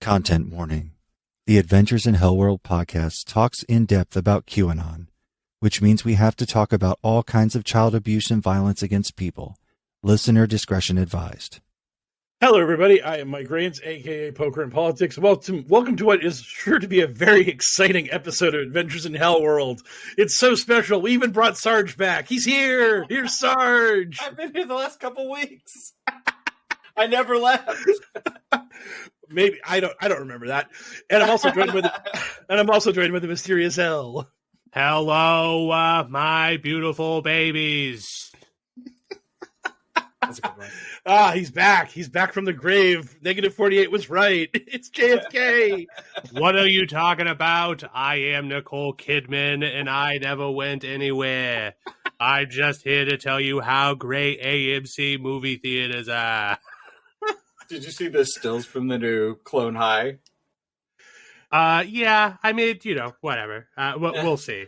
Content warning. The Adventures in HellwQrld podcast talks in depth about QAnon, which means we have to talk about all kinds of child abuse and violence against people. Listener discretion advised. Hello, everybody. I am Mike Rains, a.k.a. Poker and Politics. Welcome to what is sure to be a very exciting episode of Adventures in HellwQrld. It's so special. We even brought Sarge back. He's here. Here's Sarge. I've been here the last couple weeks. I never left. Maybe I don't remember that. And I'm also joined with the mysterious L. Hello, my beautiful babies. That's a good one. He's back. He's back from the grave. -48 was right. It's JFK. What are you talking about? I am Nicole Kidman, and I never went anywhere. I'm just here to tell you how great AMC movie theaters are. Did you see the stills from the new Clone High? Yeah, I mean, whatever. We'll see.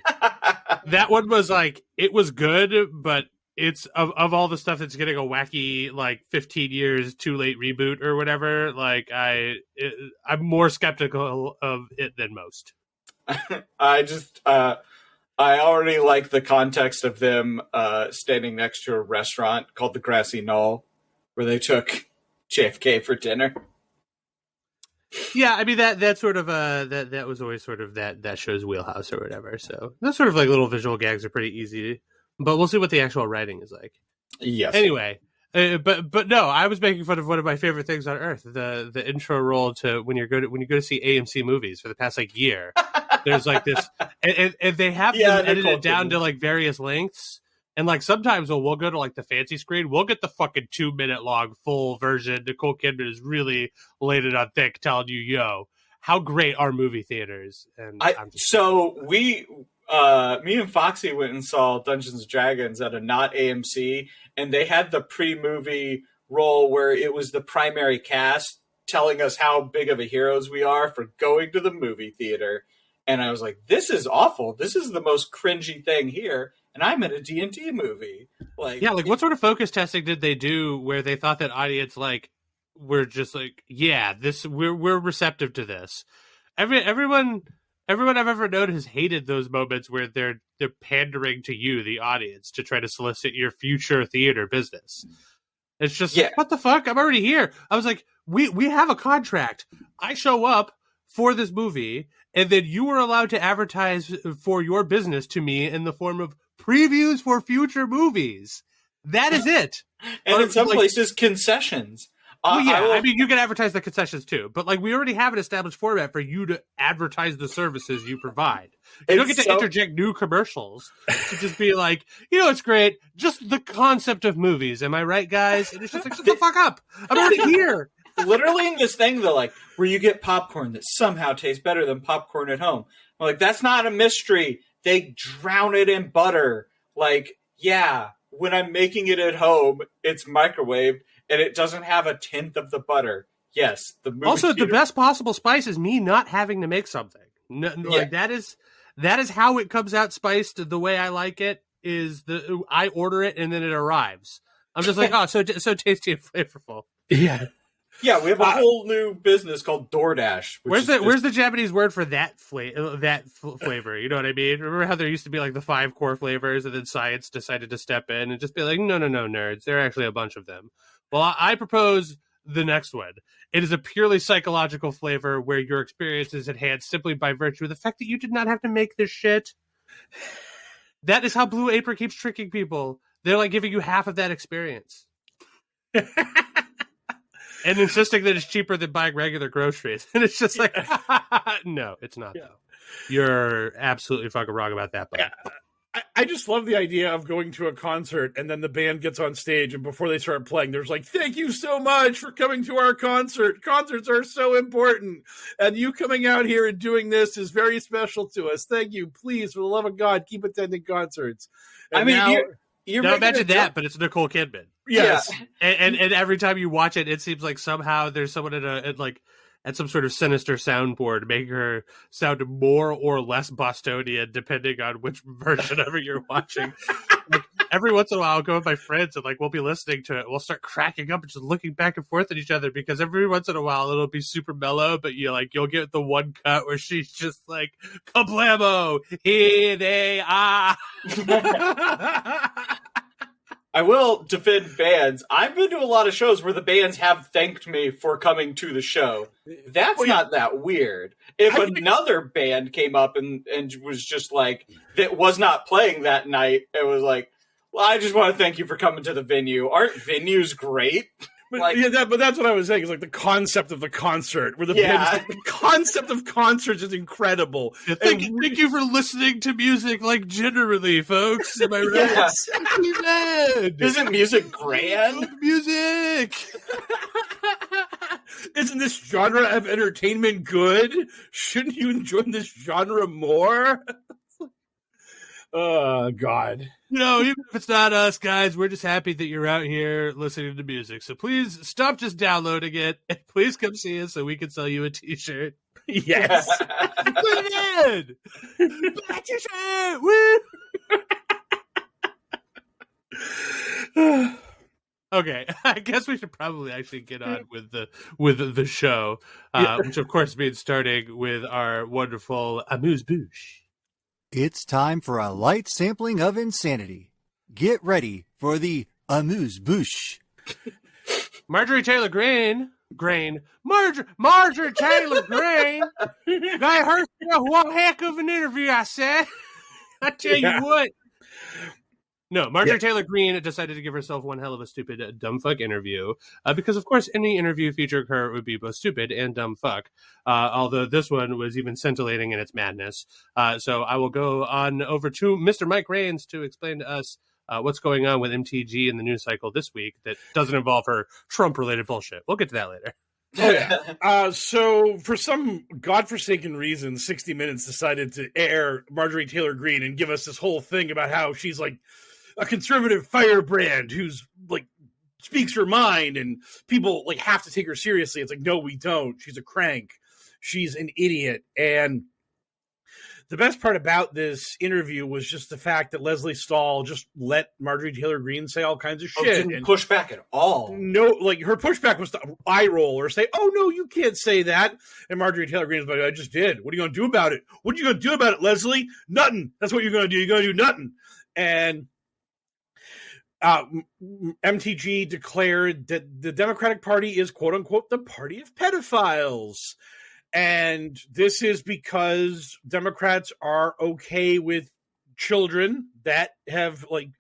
That one was it was good, but it's of all the stuff that's getting a wacky 15 years too late reboot or whatever. I'm more skeptical of it than most. I already like the context of them standing next to a restaurant called the Grassy Knoll, where they took JFK for dinner. Yeah, I mean that sort of that was always sort of that show's wheelhouse or whatever. So those sort of little visual gags are pretty easy. But we'll see what the actual writing is like. Yes. Anyway, but no, I was making fun of one of my favorite things on earth, the intro roll to when you go to see AMC movies for the past year. There's this, and they have them edited down to various lengths. And sometimes when we'll go to the fancy screen, we'll get the fucking 2-minute long full version. Nicole Kidman is really laid it on thick, telling you, "Yo, how great are movie theaters?" And me and Foxy went and saw Dungeons and Dragons at a not AMC, and they had the pre-movie roll where it was the primary cast telling us how big of a heroes we are for going to the movie theater. And I was like, this is awful. This is the most cringy thing here. And I'm at a D&D movie. What sort of focus testing did they do where they thought that audience were just we're receptive to this? Everyone I've ever known has hated those moments where they're pandering to you, the audience, to try to solicit your future theater business. It's just what the fuck? I'm already here. I was like, we have a contract. I show up for this movie, and then you are allowed to advertise for your business to me in the form of previews for future movies. That is it. And in some places, concessions. I mean, you can advertise the concessions too, but we already have an established format for you to advertise the services you provide. You don't get to interject new commercials to just be it's great. Just the concept of movies. Am I right, guys? And it's just shut the fuck up. I'm already here. Literally in this thing, though, where you get popcorn that somehow tastes better than popcorn at home. I'm that's not a mystery. They drown it in butter. When I'm making it at home, it's microwaved, and it doesn't have a tenth of the butter. Yes, the best possible spice is me not having to make something. That is how it comes out spiced. The way I like it is I order it and then it arrives. I'm just so tasty and flavorful. Yeah. Yeah, we have a whole new business called DoorDash. Where's the Japanese word for that flavor? You know what I mean? Remember how there used to be the 5 core flavors, and then science decided to step in and just be no, nerds. There are actually a bunch of them. Well, I propose the next one. It is a purely psychological flavor where your experience is enhanced simply by virtue of the fact that you did not have to make this shit. That is how Blue Apron keeps tricking people. They're giving you half of that experience. And insisting that it's cheaper than buying regular groceries. And it's just no, it's not, though. You're absolutely fucking wrong about that, bud. Yeah. I just love the idea of going to a concert and then the band gets on stage and before they start playing, there's thank you so much for coming to our concert. Concerts are so important. And you coming out here and doing this is very special to us. Thank you. Please, for the love of God, keep attending concerts. And Now imagine that, but it's Nicole Kidman. Yes. Yeah. And every time you watch it, it seems like somehow there's someone at some sort of sinister soundboard making her sound more or less Bostonian, depending on which version of it you're watching. every once in a while I'll go with my friends and like we'll be listening to it. We'll start cracking up and just looking back and forth at each other because every once in a while it'll be super mellow, but you'll get the one cut where she's just like, "Kablamo, here they are." I will defend bands. I've been to a lot of shows where the bands have thanked me for coming to the show. That's not that weird. If another band came up and was just like, that was not playing that night, it was like, well, I just want to thank you for coming to the venue. Aren't venues great? But, but that's what I was saying. Is like the concept of the concert, where the concept of concerts is incredible. Yeah, thank you for listening to music like generally, folks. Am I right? Yes. Amen. Isn't music grand? Music. Isn't this genre of entertainment good? Shouldn't you enjoy this genre more? Oh, God. Even if it's not us, guys, we're just happy that you're out here listening to music. So please stop just downloading it and please come see us so we can sell you a t-shirt. Yes. Put it in! Buy a t-shirt! Okay, I guess we should probably actually get on with the show, which of course means starting with our wonderful amuse-bouche. It's time for a light sampling of insanity. Get ready for the amuse-bouche. Marjorie Taylor Greene. Marjorie Taylor Greene. I heard one heck of an interview, I said. I tell you what. No, Marjorie Taylor Greene decided to give herself one hell of a stupid dumb fuck interview because, of course, any interview featuring her would be both stupid and dumb fuck, although this one was even scintillating in its madness. So I will go on over to Mr. Mike Raines to explain to us what's going on with MTG in the news cycle this week that doesn't involve her Trump-related bullshit. We'll get to that later. Oh, yeah. So for some godforsaken reason, 60 Minutes decided to air Marjorie Taylor Greene and give us this whole thing about how she's like a conservative firebrand who's like speaks her mind and people like have to take her seriously. It's like, no, we don't. She's a crank. She's an idiot. And the best part about this interview was just the fact that Leslie Stahl just let Marjorie Taylor Greene say all kinds of shit. Didn't push back at all. No, like her pushback was to eye roll or say, "Oh no, you can't say that." And Marjorie Taylor Greene was like, "I just did. What are you going to do about it? What are you going to do about it, Leslie? Nothing. That's what you're going to do. You're going to do nothing." And MTG declared that the Democratic Party is, quote unquote, the party of pedophiles. And this is because Democrats are okay with children that have, like,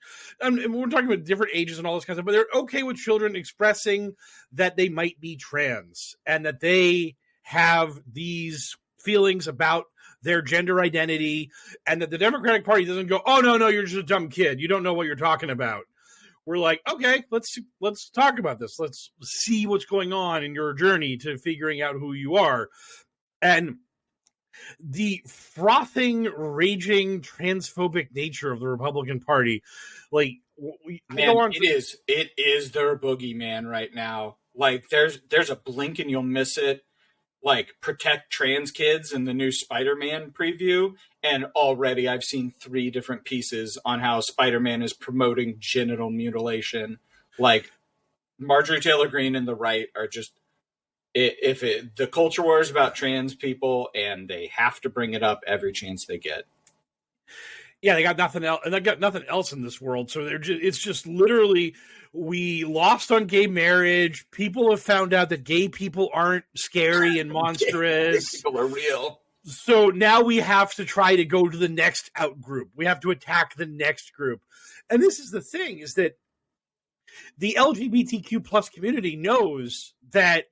and we're talking about different ages and all this kind of stuff, but they're okay with children expressing that they might be trans and that they have these feelings about their gender identity, and that the Democratic Party doesn't go, "Oh, no, you're just a dumb kid. You don't know what you're talking about." We're like, okay, let's talk about this. Let's see what's going on in your journey to figuring out who you are. And the frothing, raging, transphobic nature of the Republican Party, like, man, it is their boogeyman right now. Like, there's a blink and you'll miss it. Like, protect trans kids in the new Spider-Man preview. And already I've seen 3 different pieces on how Spider-Man is promoting genital mutilation. Like, Marjorie Taylor Greene and the right are just, the culture war is about trans people and they have to bring it up every chance they get. Yeah, they got nothing else, and they got nothing else in this world. So it's just literally, we lost on gay marriage. People have found out that gay people aren't scary and monstrous. Gay people are real. So now we have to try to go to the next out group. We have to attack the next group. And this is the thing, is that the LGBTQ plus community knows that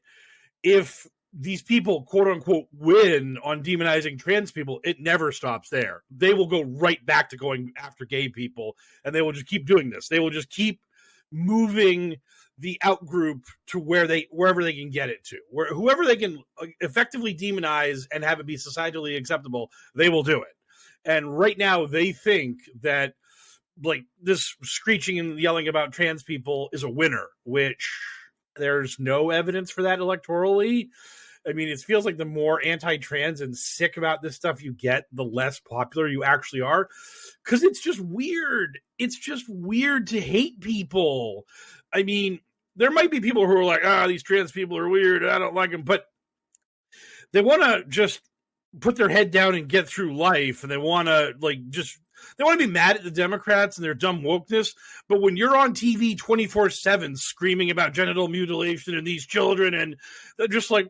if these people, quote unquote, win on demonizing trans people, it never stops there. They will go right back to going after gay people, and they will just keep doing this. They will just keep moving the out group to wherever they can get it to. Whoever they can effectively demonize and have it be societally acceptable, they will do it. And right now they think that, like, this screeching and yelling about trans people is a winner, which there's no evidence for that electorally. I mean, it feels like the more anti-trans and sick about this stuff you get, the less popular you actually are. Because it's just weird. It's just weird to hate people. I mean, there might be people who are like, these trans people are weird. I don't like them. But they want to just put their head down and get through life. And they want to they want to be mad at the Democrats and their dumb wokeness. But when you're on TV 24/7 screaming about genital mutilation and these children, and they're just like,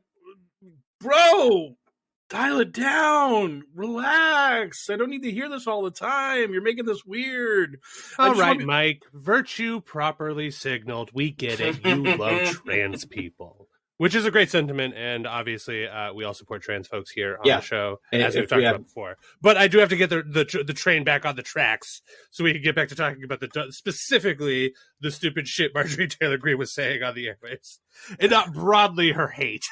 bro, dial it down. Relax. I don't need to hear this all the time. You're making this weird. All right, Mike. Virtue properly signaled. We get it. You love trans people. Which is a great sentiment, and obviously we all support trans folks here on the show, as we've talked about before. But I do have to get the train back on the tracks so we can get back to talking about specifically the stupid shit Marjorie Taylor Greene was saying on the airwaves, and not broadly her hate.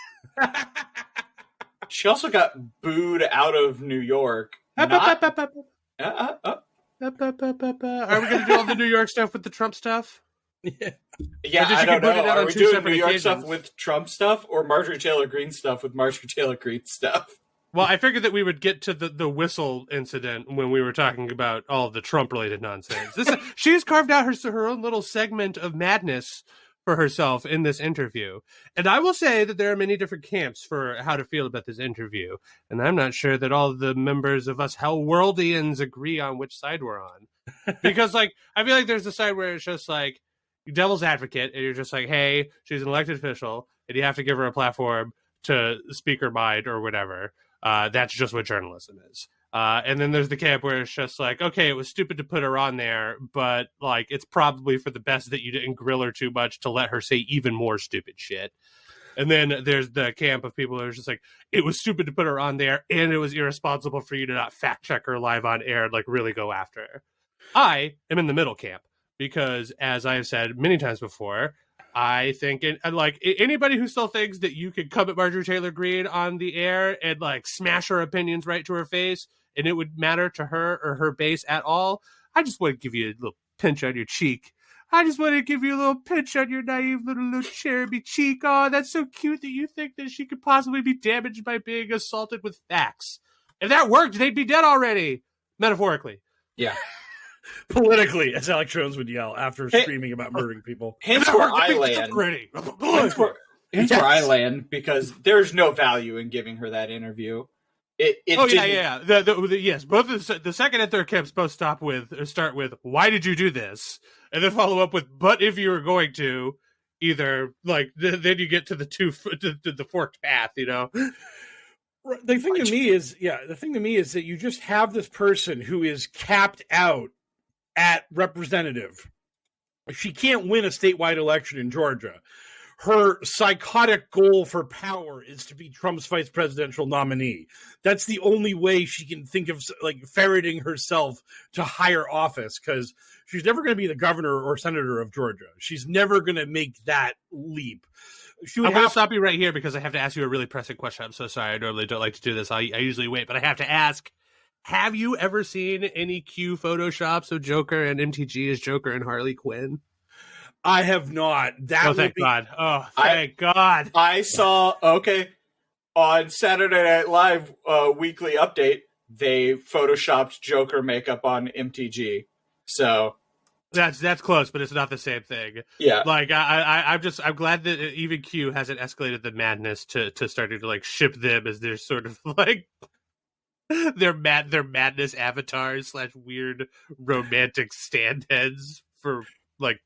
She also got booed out of New York. Are we going to do all the New York stuff with the Trump stuff? Yeah, I don't know. Are we doing New York stuff with Trump stuff or Marjorie Taylor Greene stuff with Marjorie Taylor Greene stuff? Well, I figured that we would get to the whistle incident when we were talking about all of the Trump-related nonsense. She's carved out her own little segment of madness for herself in this interview. And I will say that there are many different camps for how to feel about this interview. And I'm not sure that all the members of us HellwQrldians agree on which side we're on. Because, I feel like there's a side where it's just devil's advocate, and you're just like, hey, she's an elected official, and you have to give her a platform to speak her mind or whatever. That's just what journalism is. And then there's the camp where it's just like, okay, it was stupid to put her on there, but it's probably for the best that you didn't grill her too much to let her say even more stupid shit. And then there's the camp of people who are just like, it was stupid to put her on there, and it was irresponsible for you to not fact check her live on air and really go after her. I am in the middle camp. Because, as I have said many times before, I think, anybody who still thinks that you could come at Marjorie Taylor Greene on the air and, smash her opinions right to her face, and it would matter to her or her base at all, I just want to give you a little pinch on your cheek. I just want to give you a little pinch on your naive little cherubby cheek. Oh, that's so cute that you think that she could possibly be damaged by being assaulted with facts. If that worked, they'd be dead already. Metaphorically. Yeah. Politically, as Alex Jones would yell after screaming about murdering people. Hence where I land. Hence where I land, because there's no value in giving her that interview. Yeah. Yes, both the second and third camps both start with, why did you do this? And then follow up with, but if you were going to, either, then you get to the forked path, you know? The thing to me is that you just have this person who is capped out at representative. She can't win a statewide election in Georgia. Her psychotic goal for power is to be Trump's vice presidential nominee. That's the only way she can think of ferreting herself to higher office, because she's never going to be the governor or senator of Georgia. She's never going to make that leap. I'm going to stop you right here because I have to ask you a really pressing question. I'm so sorry. I normally don't like to do this. I usually wait, but I have to ask. Have you ever seen any Q photoshops of Joker and MTG as Joker and Harley Quinn? I have not. Thank God. Oh, thank God. I saw, on Saturday Night Live weekly update, they photoshopped Joker makeup on MTG. So that's close, but it's not the same thing. Yeah. I'm glad that even Q hasn't escalated the madness to starting to ship them as their sort of their madness avatars / weird romantic stand-heads for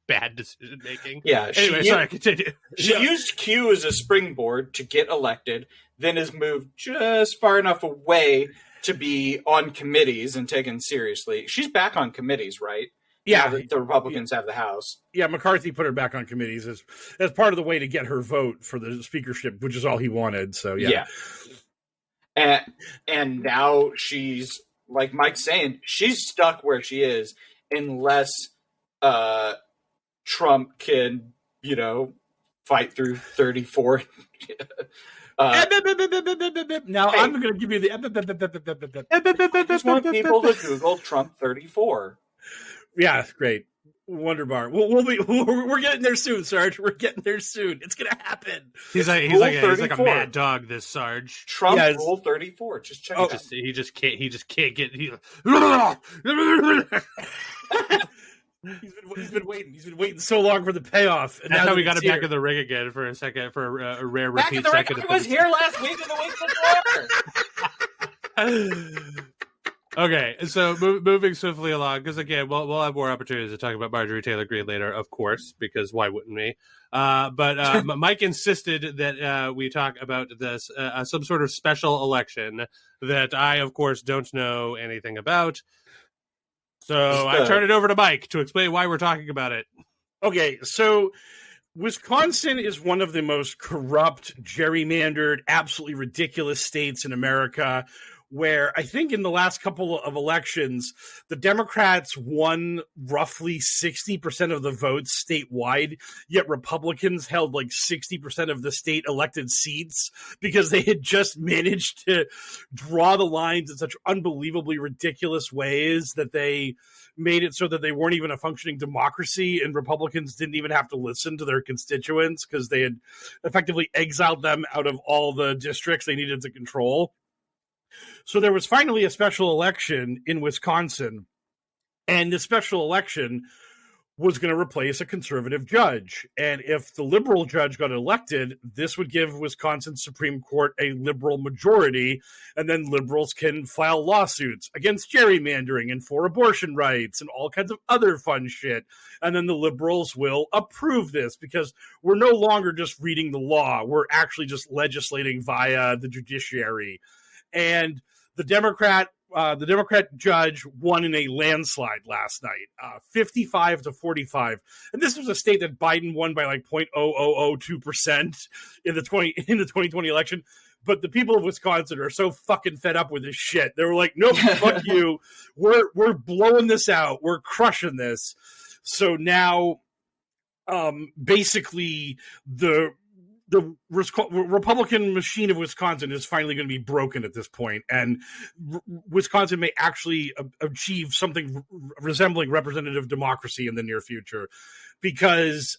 bad decision making. Yeah. Anyway, continue. She used Q as a springboard to get elected, then has moved just far enough away to be on committees and taken seriously. She's back on committees, right? Yeah, the Republicans have the House. Yeah, McCarthy put her back on committees as part of the way to get her vote for the speakership, which is all he wanted. So yeah. And now she's, like Mike's saying, she's stuck where she is unless Trump can, fight through 34. Now I'm going to give you the. I just want people to Google Trump 34. Yeah, great. Wonderbar. We're getting there soon, Sarge. We're getting there soon. It's gonna happen. He's like a mad dog, this Sarge. Trump Rule 34. Just check it out. He just can't get. He's been waiting. He's been waiting so long for the payoff. And that's now how we got him here. back in the ring again for a second, for a rare Back in repeat the second. record, I was here last week and the week before. Okay, so moving swiftly along, because again, we'll have more opportunities to talk about Marjorie Taylor Greene later, of course, because why wouldn't we? But Mike insisted that we talk about this some sort of special election that I, of course, don't know anything about. So I turn it over to Mike to explain why we're talking about it. Okay, so Wisconsin is one of the most corrupt, gerrymandered, absolutely ridiculous states in America, where I think in the last couple of elections, the Democrats won roughly 60% of the votes statewide, yet Republicans held like 60% of the state elected seats because they had just managed to draw the lines in such unbelievably ridiculous ways that they made it so that they weren't even a functioning democracy, and Republicans didn't even have to listen to their constituents because they had effectively exiled them out of all the districts they needed to control. So there was finally a special election in Wisconsin, and the special election was going to replace a conservative judge. And if the liberal judge got elected, this would give Wisconsin Supreme Court a liberal majority, and then liberals can file lawsuits against gerrymandering and for abortion rights and all kinds of other fun shit. And then the liberals will approve this because we're no longer just reading the law. We're actually just legislating via the judiciary. And the Democrat judge won in a landslide last night, 55-45. And this was a state that Biden won by like 0.0002% in the 2020 election. But the people of Wisconsin are so fucking fed up with this shit. They were like, nope, fuck you. We're blowing this out. We're crushing this. So now, basically, the Republican machine of Wisconsin is finally going to be broken at this point, and Wisconsin may actually achieve something resembling representative democracy in the near future. Because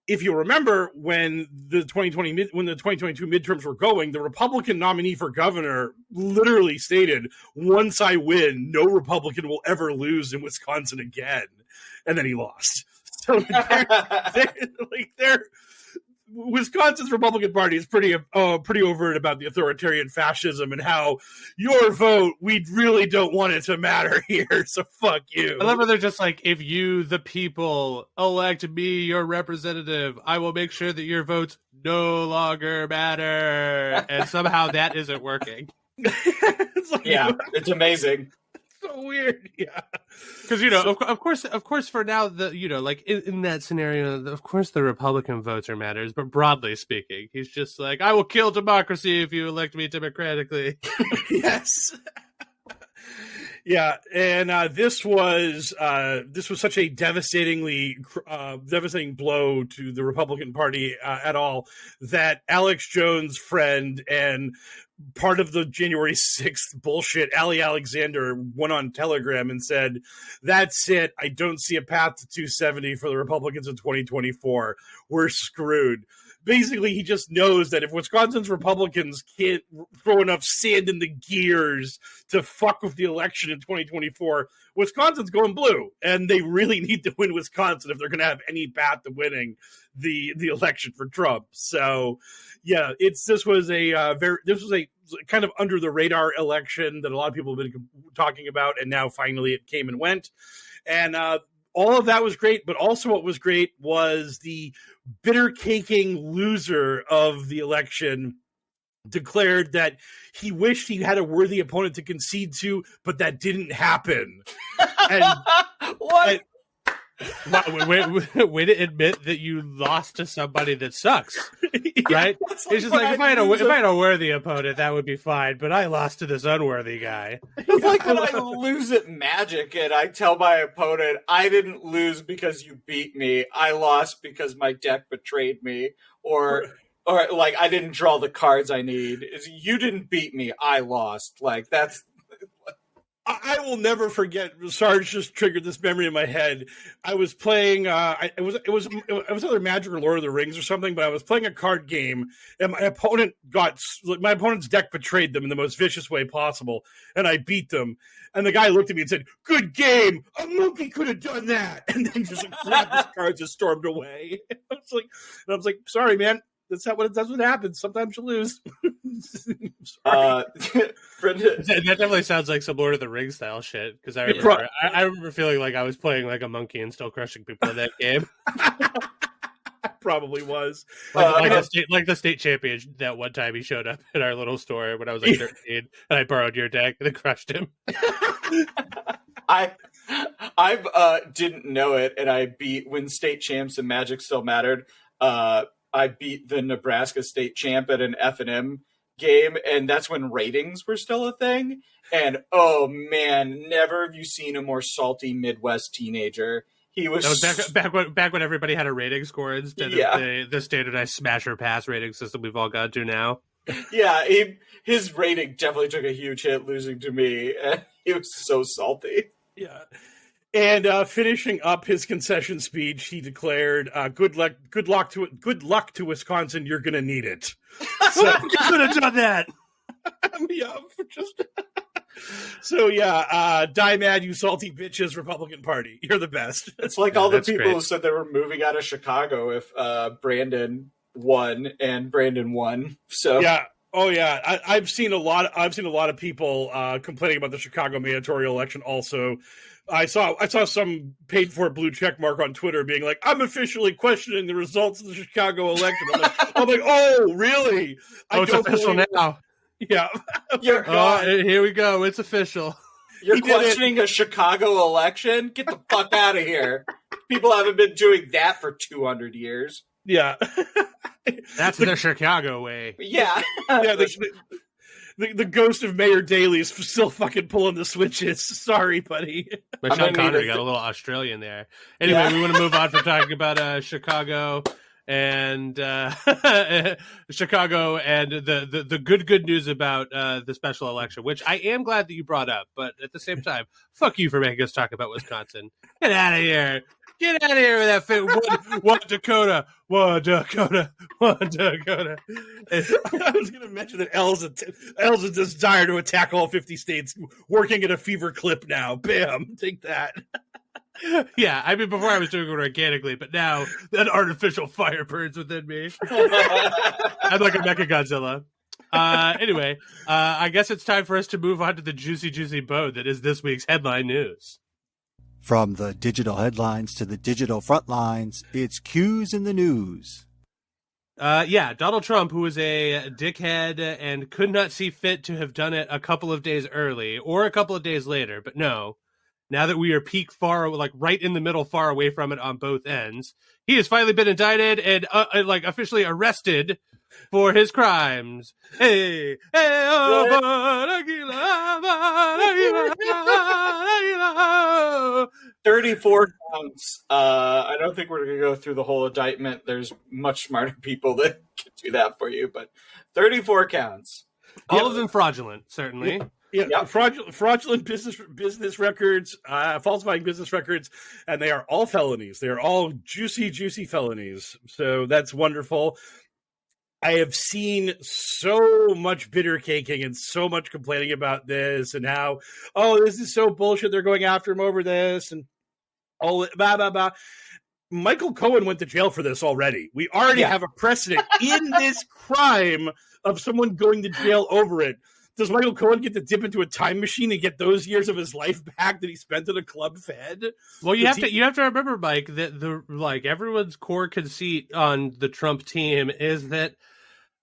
if you remember, when the 2022 midterms were going, the Republican nominee for governor literally stated, "Once I win, no Republican will ever lose in Wisconsin again," and then he lost. So they're Wisconsin's Republican Party is pretty overt about the authoritarian fascism and how your vote, we really don't want it to matter here, so fuck you. I love how they're just like, if you, the people, elect me your representative, I will make sure that your votes no longer matter. And somehow that isn't working. It's like, yeah, it's amazing. So weird, yeah. Because of course, for now, like in that scenario, of course, the Republican votes are matters. But broadly speaking, he's just like, I will kill democracy if you elect me democratically. Yes. Yeah, and this was such a devastating blow to the Republican Party at all that Alex Jones' friend and part of the January 6th bullshit, Ali Alexander, went on Telegram and said, "That's it. I don't see a path to 270 for the Republicans in 2024. We're screwed." Basically, he just knows that if Wisconsin's Republicans can't throw enough sand in the gears to fuck with the election in 2024, Wisconsin's going blue, and they really need to win Wisconsin if they're going to have any path to winning the election for Trump. So, yeah, this was a kind of under the radar election that a lot of people have been talking about, and now finally it came and went, and all of that was great, but also what was great was the bitter caking loser of the election declared that he wished he had a worthy opponent to concede to, but that didn't happen. And what? Way to admit that you lost to somebody that sucks, right? It's just like if I had a worthy opponent, that would be fine. But I lost to this unworthy guy. It's like when I lose at Magic and I tell my opponent, I didn't lose because you beat me. I lost because my deck betrayed me, or like I didn't draw the cards I need. You didn't beat me. I lost. Like that's. I will never forget. Sarge just triggered this memory in my head. I was playing. It was either Magic or Lord of the Rings or something. But I was playing a card game, and my opponent's deck betrayed them in the most vicious way possible, and I beat them. And the guy looked at me and said, "Good game. A monkey could have done that." And then just grabbed his cards and stormed away. I was like, "Sorry, man. That's what happens. Sometimes you lose." Brenda, That definitely sounds like some Lord of the Rings style shit. Because I remember feeling like I was playing like a monkey and still crushing people in that game. Probably was. Like the state champion that one time he showed up in our little store when I was like 13, and I borrowed your deck and then crushed him. I didn't know it, and I beat when state champs and Magic still mattered. I beat the Nebraska state champ at an F&M game, and that's when ratings were still a thing. And oh man, never have you seen a more salty Midwest teenager. He was, that was back when everybody had a rating score instead of the standardized smash or pass rating system we've all gone to now. Yeah, his rating definitely took a huge hit losing to me, and he was so salty. Yeah. And finishing up his concession speech, he declared, "Good luck to Wisconsin. You're gonna need it." So, you could have done that. Die mad, you salty bitches, Republican Party. You're the best. It's like all the people who said they were moving out of Chicago if Brandon won, and Brandon won. So yeah. Oh yeah, I've seen a lot of people complaining about the Chicago mayoral election. Also, I saw some paid for blue check mark on Twitter being like, "I'm officially questioning the results of the Chicago election." I'm like, oh really? It's official now. Yeah. Here we go. It's official. You're questioning a Chicago election? Get the fuck out of here. People haven't been doing that for 200 years. Yeah. That's the Chicago way. Yeah. Yeah. The ghost of Mayor Daley is still fucking pulling the switches. Sorry, buddy. But Sean Connery got a little Australian there. Anyway, we want to move on from talking about Chicago and Chicago and the good news about the special election, which I am glad that you brought up. But at the same time, fuck you for making us talk about Wisconsin. Get out of here. Get out of here with that one Dakota. I was going to mention that L's a desire to attack all 50 states, working at a fever clip now. Bam, take that. Yeah, I mean, before I was doing it organically, but now that artificial fire burns within me. I'm like a Mecha Godzilla. Anyway, I guess it's time for us to move on to the juicy bone that is this week's headline news. From the digital headlines to the digital front lines, it's Q's in the news. Donald Trump, who was a dickhead and could not see fit to have done it a couple of days early or a couple of days later, but no. Now that we are right in the middle, far away from it on both ends, he has finally been indicted and officially arrested for his crimes. Hey, 34 counts. I don't think we're going to go through the whole indictment. There's much smarter people that can do that for you, but 34 counts. All of them fraudulent, certainly. Yeah. Fraudulent business records, falsifying business records, and they are all felonies. They are all juicy felonies. So that's wonderful. I have seen so much bitter caking and so much complaining about this and how, this is so bullshit. They're going after him over this and blah, blah, blah. Michael Cohen went to jail for this already. We already have a precedent in this crime of someone going to jail over it. Does Michael Cohen get to dip into a time machine and get those years of his life back that he spent in a club fed? Well, you have to remember, Mike, that everyone's core conceit on the Trump team is that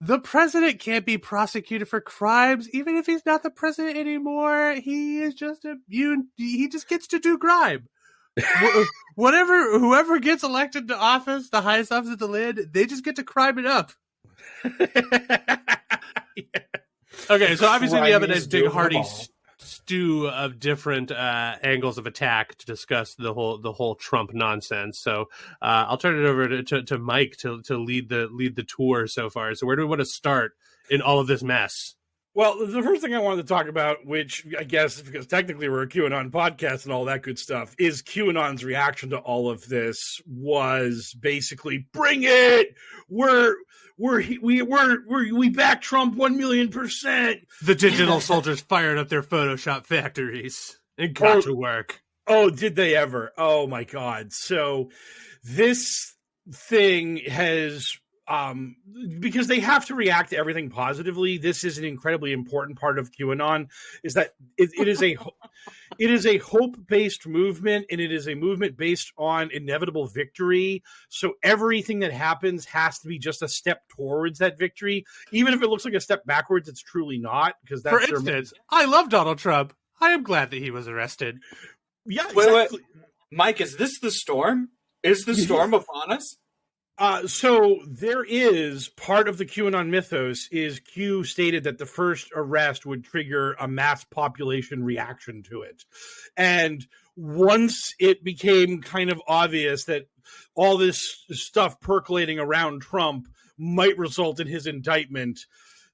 the president can't be prosecuted for crimes, even if he's not the president anymore. He is just he just gets to do crime. Whoever gets elected to office, the highest office at the land, they just get to crime it up. Okay, so obviously we have a nice big hearty stew of different angles of attack to discuss the whole Trump nonsense. So I'll turn it over to Mike to lead the tour so far. So where do we want to start in all of this mess? Well, the first thing I wanted to talk about, which I guess because technically we're a QAnon podcast and all that good stuff, is QAnon's reaction to all of this was basically, "Bring it! We back Trump 1,000,000%." The digital soldiers fired up their Photoshop factories and got to work. Oh, did they ever? Oh my God! So this thing has. Because they have to react to everything positively. This is an incredibly important part of QAnon. Is that it is a hope-based movement, and it is a movement based on inevitable victory. So everything that happens has to be just a step towards that victory, even if it looks like a step backwards. It's truly not, because that's for instance. I love Donald Trump. I am glad that he was arrested. Yeah, exactly. Wait. Mike, is this the storm? Is the storm upon us? So there is part of the QAnon mythos is Q stated that the first arrest would trigger a mass population reaction to it. And once it became kind of obvious that all this stuff percolating around Trump might result in his indictment,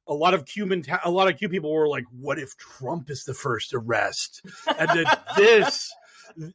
a lot of Q people were like, what if Trump is the first arrest? And then this...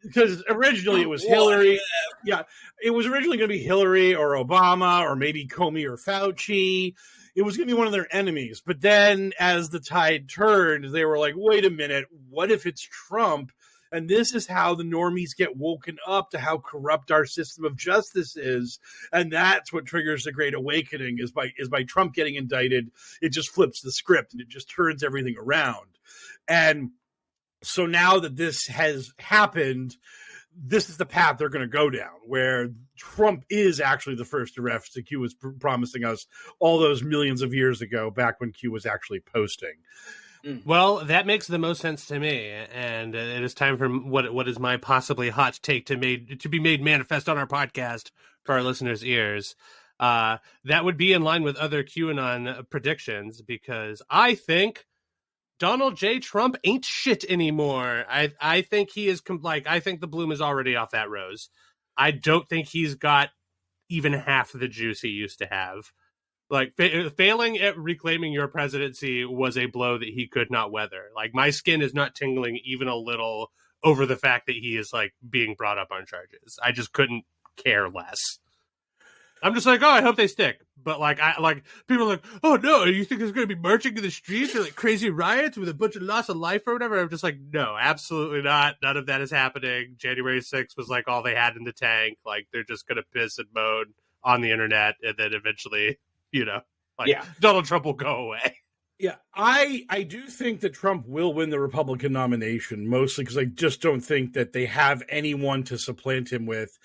Because originally it was Hillary. Yeah, it was originally going to be Hillary or Obama or maybe Comey or Fauci. It was going to be one of their enemies. But then as the tide turned, they were like, wait a minute, what if it's Trump? And this is how the normies get woken up to how corrupt our system of justice is. And that's what triggers the Great Awakening is by Trump getting indicted. It just flips the script and it just turns everything around. And so now that this has happened, this is the path they're going to go down, where Trump is actually the first arrest that Q was promising us all those millions of years ago, back when Q was actually posting. Well, that makes the most sense to me, and it is time for what is my possibly hot take to be made manifest on our podcast for our listeners' ears. That would be in line with other QAnon predictions, because I think Donald J. Trump ain't shit anymore. I think he is I think the bloom is already off that rose. I don't think he's got even half the juice he used to have. Like, failing at reclaiming your presidency was a blow that he could not weather. Like, my skin is not tingling even a little over the fact that he is, like, being brought up on charges. I just couldn't care less. I'm just like, oh, I hope they stick. But people are like, oh no, you think there's going to be marching in the streets or like crazy riots with a bunch of loss of life or whatever? I'm just like, no, absolutely not. None of that is happening. January 6th was like all they had in the tank. Like, they're just going to piss and moan on the internet, and then eventually, Donald Trump will go away. Yeah, I do think that Trump will win the Republican nomination, mostly because I just don't think that they have anyone to supplant him with.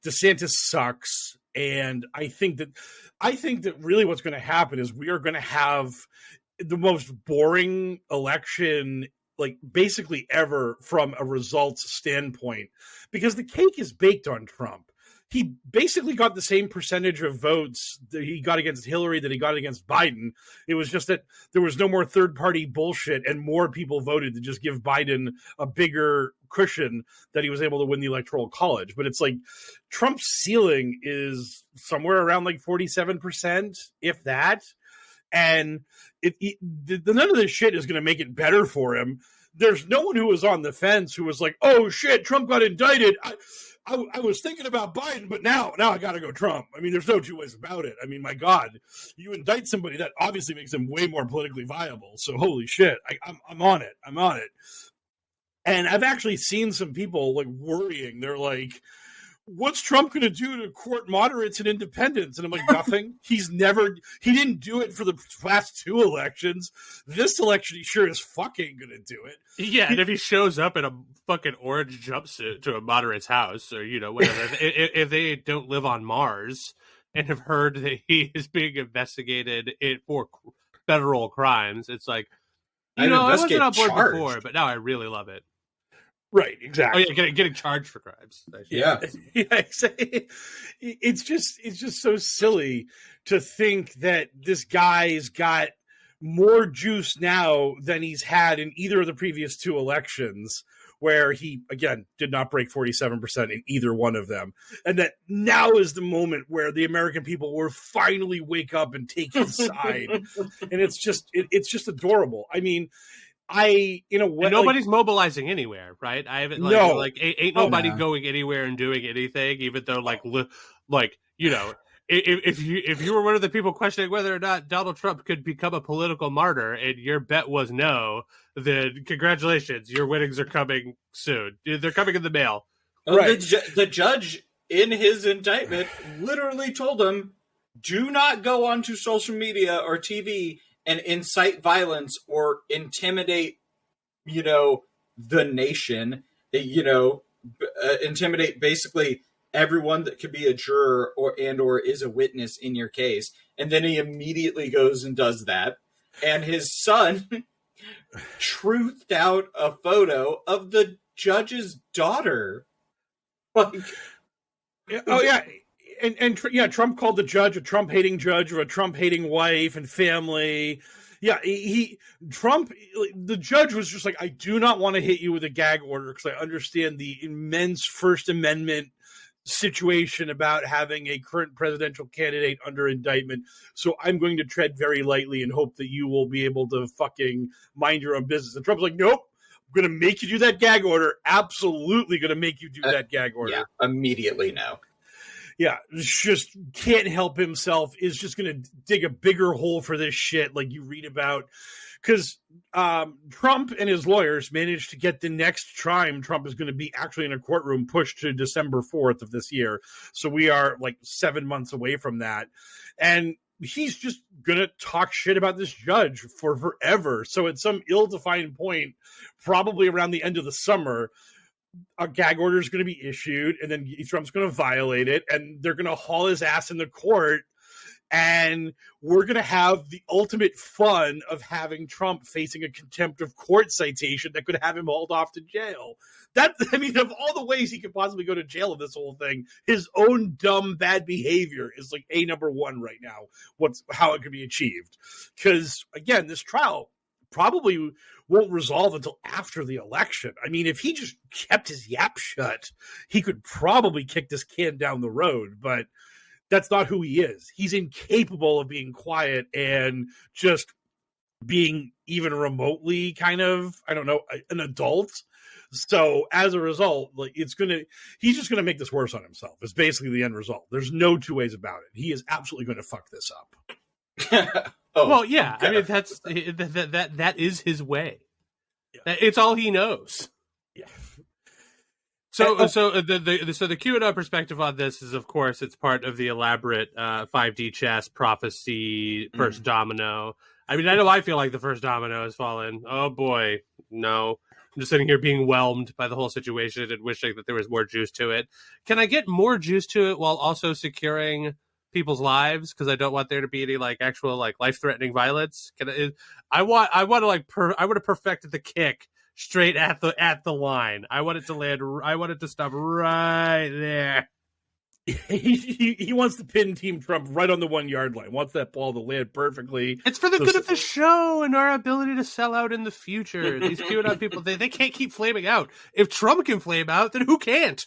DeSantis sucks. And I think that really what's going to happen is we are going to have the most boring election, like, basically ever from a results standpoint, because the cake is baked on Trump. He basically got the same percentage of votes that he got against Hillary that he got against Biden. It was just that there was no more third-party bullshit, and more people voted to just give Biden a bigger cushion that he was able to win the Electoral College. But it's like Trump's ceiling is somewhere around like 47%, if that. And none of this shit is going to make it better for him. There's no one who was on the fence who was like, oh shit, Trump got indicted. I was thinking about Biden, but now I got to go Trump. I mean, there's no two ways about it. I mean, my God, you indict somebody, that obviously makes him way more politically viable. So holy shit, I'm on it. I'm on it. And I've actually seen some people like worrying. They're like, what's Trump going to do to court moderates and independents? And I'm like, nothing. He didn't do it for the last two elections. This election, he sure is fucking going to do it. Yeah, and if he shows up in a fucking orange jumpsuit to a moderate's house, or, whatever, if they don't live on Mars and have heard that he is being investigated for federal crimes, it's like, I wasn't on board before, but now I really love it. Right, exactly. Oh yeah, getting charged for crimes. Yeah. It's just so silly to think that this guy's got more juice now than he's had in either of the previous two elections, where he, again, did not break 47% in either one of them. And that now is the moment where the American people will finally wake up and take his side. And it's just adorable. I mean, in a way, and nobody's mobilizing anywhere, right? I haven't ain't nobody going anywhere and doing anything, even though if you were one of the people questioning whether or not Donald Trump could become a political martyr, and your bet was no, then congratulations, your winnings are coming soon. They're coming in the mail. Right. The judge in his indictment literally told him, do not go onto social media or TV and incite violence or intimidate, the nation, intimidate basically everyone that could be a juror or is a witness in your case. And then he immediately goes and does that. And his son truthed out a photo of the judge's daughter. Trump called the judge a Trump-hating judge or a Trump-hating wife and family. Yeah, the judge was just like, I do not want to hit you with a gag order because I understand the immense First Amendment situation about having a current presidential candidate under indictment. So I'm going to tread very lightly and hope that you will be able to fucking mind your own business. And Trump's like, nope. I'm going to make you do that gag order. Absolutely going to make you do that gag order. Yeah, immediately no. Yeah, just can't help himself, is just going to dig a bigger hole for this shit like you read about. Because Trump and his lawyers managed to get the next time Trump is going to be actually in a courtroom pushed to December 4th of this year. So we are like 7 months away from that. And he's just going to talk shit about this judge for forever. So at some ill-defined point, probably around the end of the summer, a gag order is going to be issued, and then Trump's going to violate it, and they're going to haul his ass in the court, and we're going to have the ultimate fun of having Trump facing a contempt of court citation that could have him hauled off to jail. Of all the ways he could possibly go to jail in this whole thing, his own dumb, bad behavior is like number one right now. How it could be achieved. Because, again, this trial probably won't resolve until after the election. I mean, if he just kept his yap shut, he could probably kick this can down the road, but that's not who he is. He's incapable of being quiet and just being even remotely kind of, I don't know, an adult. So as a result, he's just going to make this worse on himself. It's basically the end result. There's no two ways about it. He is absolutely going to fuck this up. Well, yeah. I mean, that is his way. Yeah. It's all he knows. Yeah. So the QAnon perspective on this is, of course, it's part of the elaborate 5D chess prophecy first domino. I mean, I know I feel like the first domino has fallen. Oh boy, no. I'm just sitting here being whelmed by the whole situation and wishing that there was more juice to it. Can I get more juice to it while also securing people's lives? Because I don't want there to be any actual life-threatening violence. I would have perfected the kick straight at the line. I want it to land. I want it to stop right there. He wants to pin Team Trump right on the 1 yard line. Wants that ball to land perfectly. It's for the good of the show and our ability to sell out in the future. These QAnon people, they can't keep flaming out. If Trump can flame out, then who can't?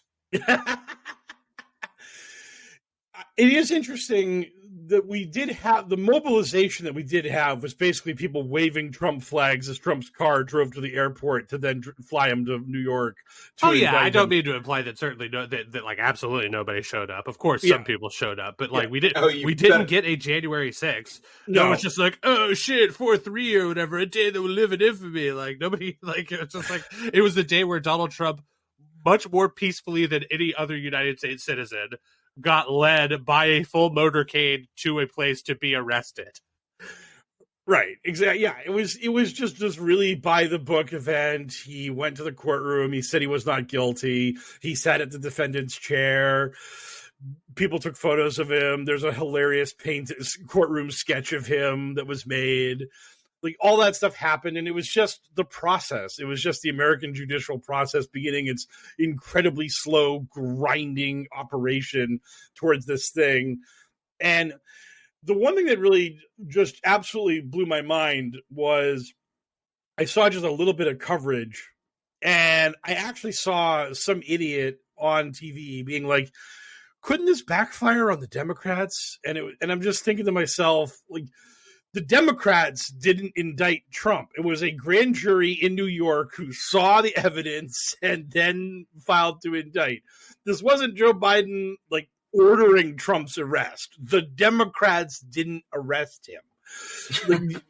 It is interesting that we did have the mobilization that we did have was basically people waving Trump flags as Trump's car drove to the airport to then fly him to New York. I don't mean to imply that certainly that absolutely nobody showed up. Of course, some people showed up, but we didn't get a January 6th. No, it's just oh shit, 4/3 or whatever, a day that will live in infamy. Nobody it's just it was the day where Donald Trump, much more peacefully than any other United States citizen, got led by a full motorcade to a place to be arrested. Right. Exactly. Yeah. It was just this really by the book event. He went to the courtroom. He said he was not guilty. He sat at the defendant's chair. People took photos of him. There's a hilarious courtroom sketch of him that was made. All that stuff happened, and it was just the process. It was just the American judicial process beginning its incredibly slow, grinding operation towards this thing. And the one thing that really just absolutely blew my mind was I saw just a little bit of coverage And I actually saw some idiot on TV being like, couldn't this backfire on the Democrats? And I'm just thinking to myself, like, the Democrats didn't indict Trump. It was a grand jury in New York who saw the evidence and then filed to indict. This wasn't Joe Biden, like, ordering Trump's arrest. The Democrats didn't arrest him. Like,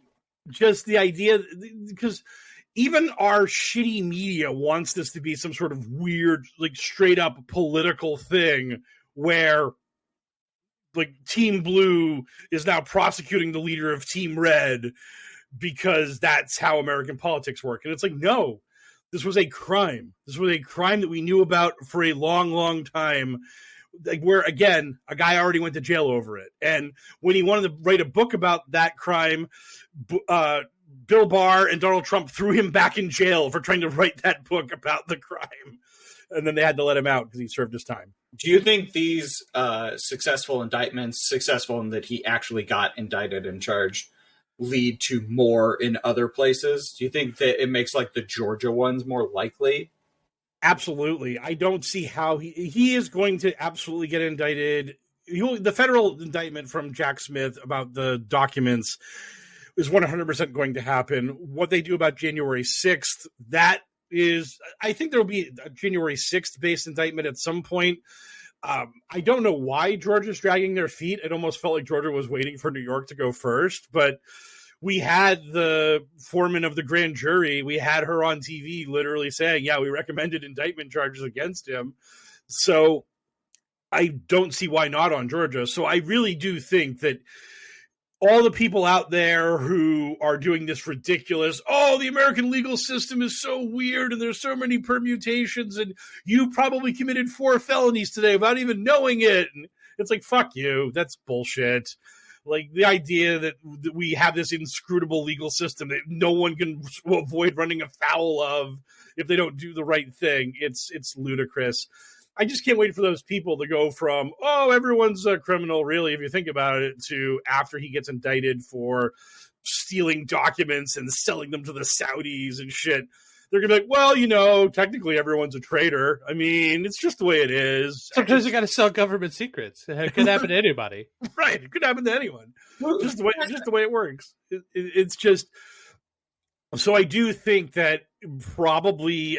just the idea, because even our shitty media wants this to be some sort of weird, like, straight up political thing where, like, Team Blue is now prosecuting the leader of Team Red because that's how American politics work. And it's like, no, this was a crime. This was a crime that we knew about for a long, long time. Like, where, again, a guy already went to jail over it. And when he wanted to write a book about that crime, Bill Barr and Donald Trump threw him back in jail for trying to write that book about the crime. And then they had to let him out because he served his time. Do you think these successful indictments, successful in that he actually got indicted and charged, lead to more in other places? Do you think that it makes, like, the Georgia ones more likely? Absolutely. I don't see how he is going to absolutely get indicted. The federal indictment from Jack Smith about the documents is 100% going to happen. What they do about January 6th, that is, I think there will be a January 6th based indictment at some point. I don't know why Georgia's dragging their feet. It almost felt like Georgia was waiting for New York to go first, but we had the foreman of the grand jury. We had her on TV literally saying, yeah, we recommended indictment charges against him. So I don't see why not on Georgia. So I really do think that all the people out there who are doing this ridiculous, oh, the American legal system is so weird and there's so many permutations and you probably committed 4 felonies today without even knowing it. And it's like, fuck you. That's bullshit. Like, the idea that we have this inscrutable legal system that no one can avoid running afoul of if they don't do the right thing. It's ludicrous. I just can't wait for those people to go from, oh, everyone's a criminal, really, if you think about it, to after he gets indicted for stealing documents and selling them to the Saudis and shit. They're going to be like, well, you know, technically everyone's a traitor. I mean, it's just the way it is. Sometimes you got to sell government secrets. It could happen to anybody. Right. It could happen to anyone. Just the way it works. It's just... So I do think that probably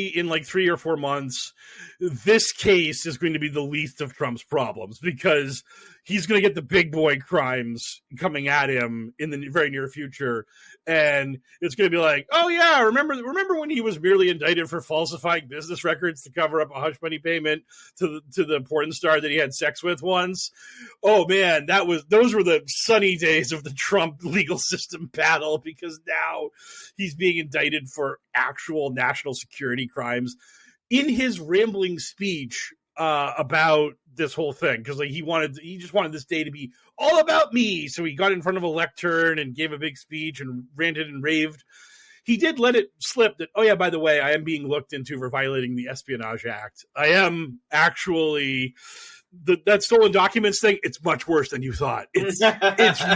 in like 3 or 4 months, this case is going to be the least of Trump's problems because he's going to get the big boy crimes coming at him in the very near future. And it's going to be like, oh yeah, remember when he was merely indicted for falsifying business records to cover up a hush money payment to the porn star that he had sex with once? Oh man, those were the sunny days of the Trump legal system battle, because now he's being indicted for actual national security crimes. In his rambling speech about this whole thing, because like he just wanted this day to be all about me, so he got in front of a lectern and gave a big speech and ranted and raved. He did let it slip that, oh yeah, by the way, I am being looked into for violating the Espionage Act. I am actually that stolen documents thing. It's much worse than you thought. It's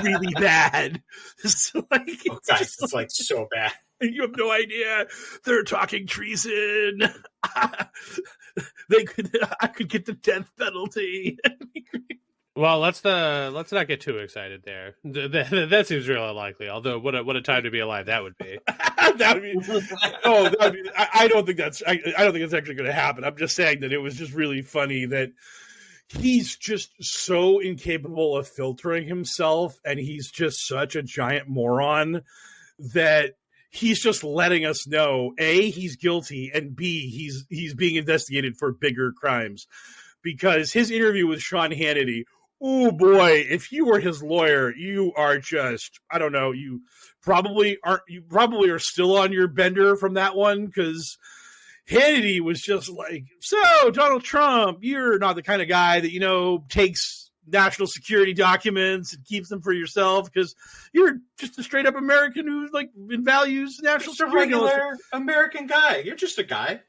really bad. So, like, it's like so bad. You have no idea. They're talking treason. I could get the death penalty. Well, let's not get too excited there. That seems real unlikely. Although, what a time to be alive that would be. I don't think that's actually going to happen. I'm just saying that it was just really funny that he's just so incapable of filtering himself, and he's just such a giant moron that he's just letting us know, A, he's guilty, and B, he's being investigated for bigger crimes. Because his interview with Sean Hannity, oh boy, if you were his lawyer, you are just, I don't know, you probably are still on your bender from that one, because Hannity was just like, so Donald Trump, you're not the kind of guy that, you know, takes national security documents and keeps them for yourself, because you're just a straight up American who like values national security. Regular American guy. You're just a guy.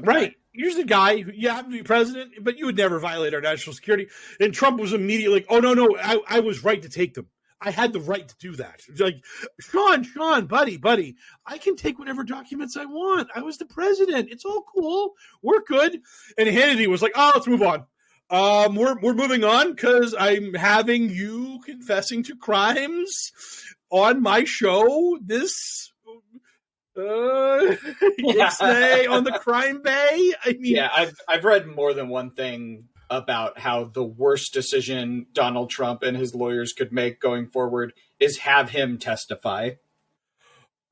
Right. You're just a guy. You happen to be president, but you would never violate our national security. And Trump was immediately like, oh, no, I was right to take them. I had the right to do that. Like, Sean, buddy, I can take whatever documents I want. I was the president. It's all cool. We're good. And Hannity was like, oh, let's move on. We're moving on because I'm having you confessing to crimes on my show this Ixnay on the Crime Bay. I mean, yeah, I've read more than one thing about how the worst decision Donald Trump and his lawyers could make going forward is have him testify.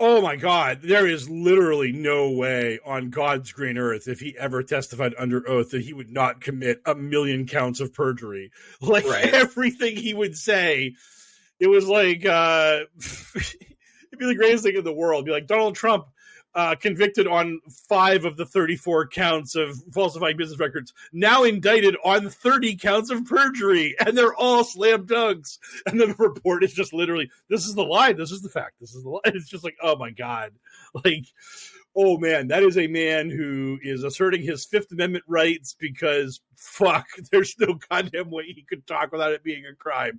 Oh my God, there is literally no way on God's green earth, if he ever testified under oath, that he would not commit 1,000,000 counts of perjury. Like, everything he would say, it was like, it'd be the greatest thing in the world. It'd be like, Donald Trump convicted on 5 of the 34 counts of falsifying business records, now indicted on 30 counts of perjury, and they're all slam dunks. And the report is just literally, this is the lie, this is the fact, this is the lie. It's just like, oh my God. Like, oh man, that is a man who is asserting his Fifth Amendment rights because, fuck, there's no goddamn way he could talk without it being a crime.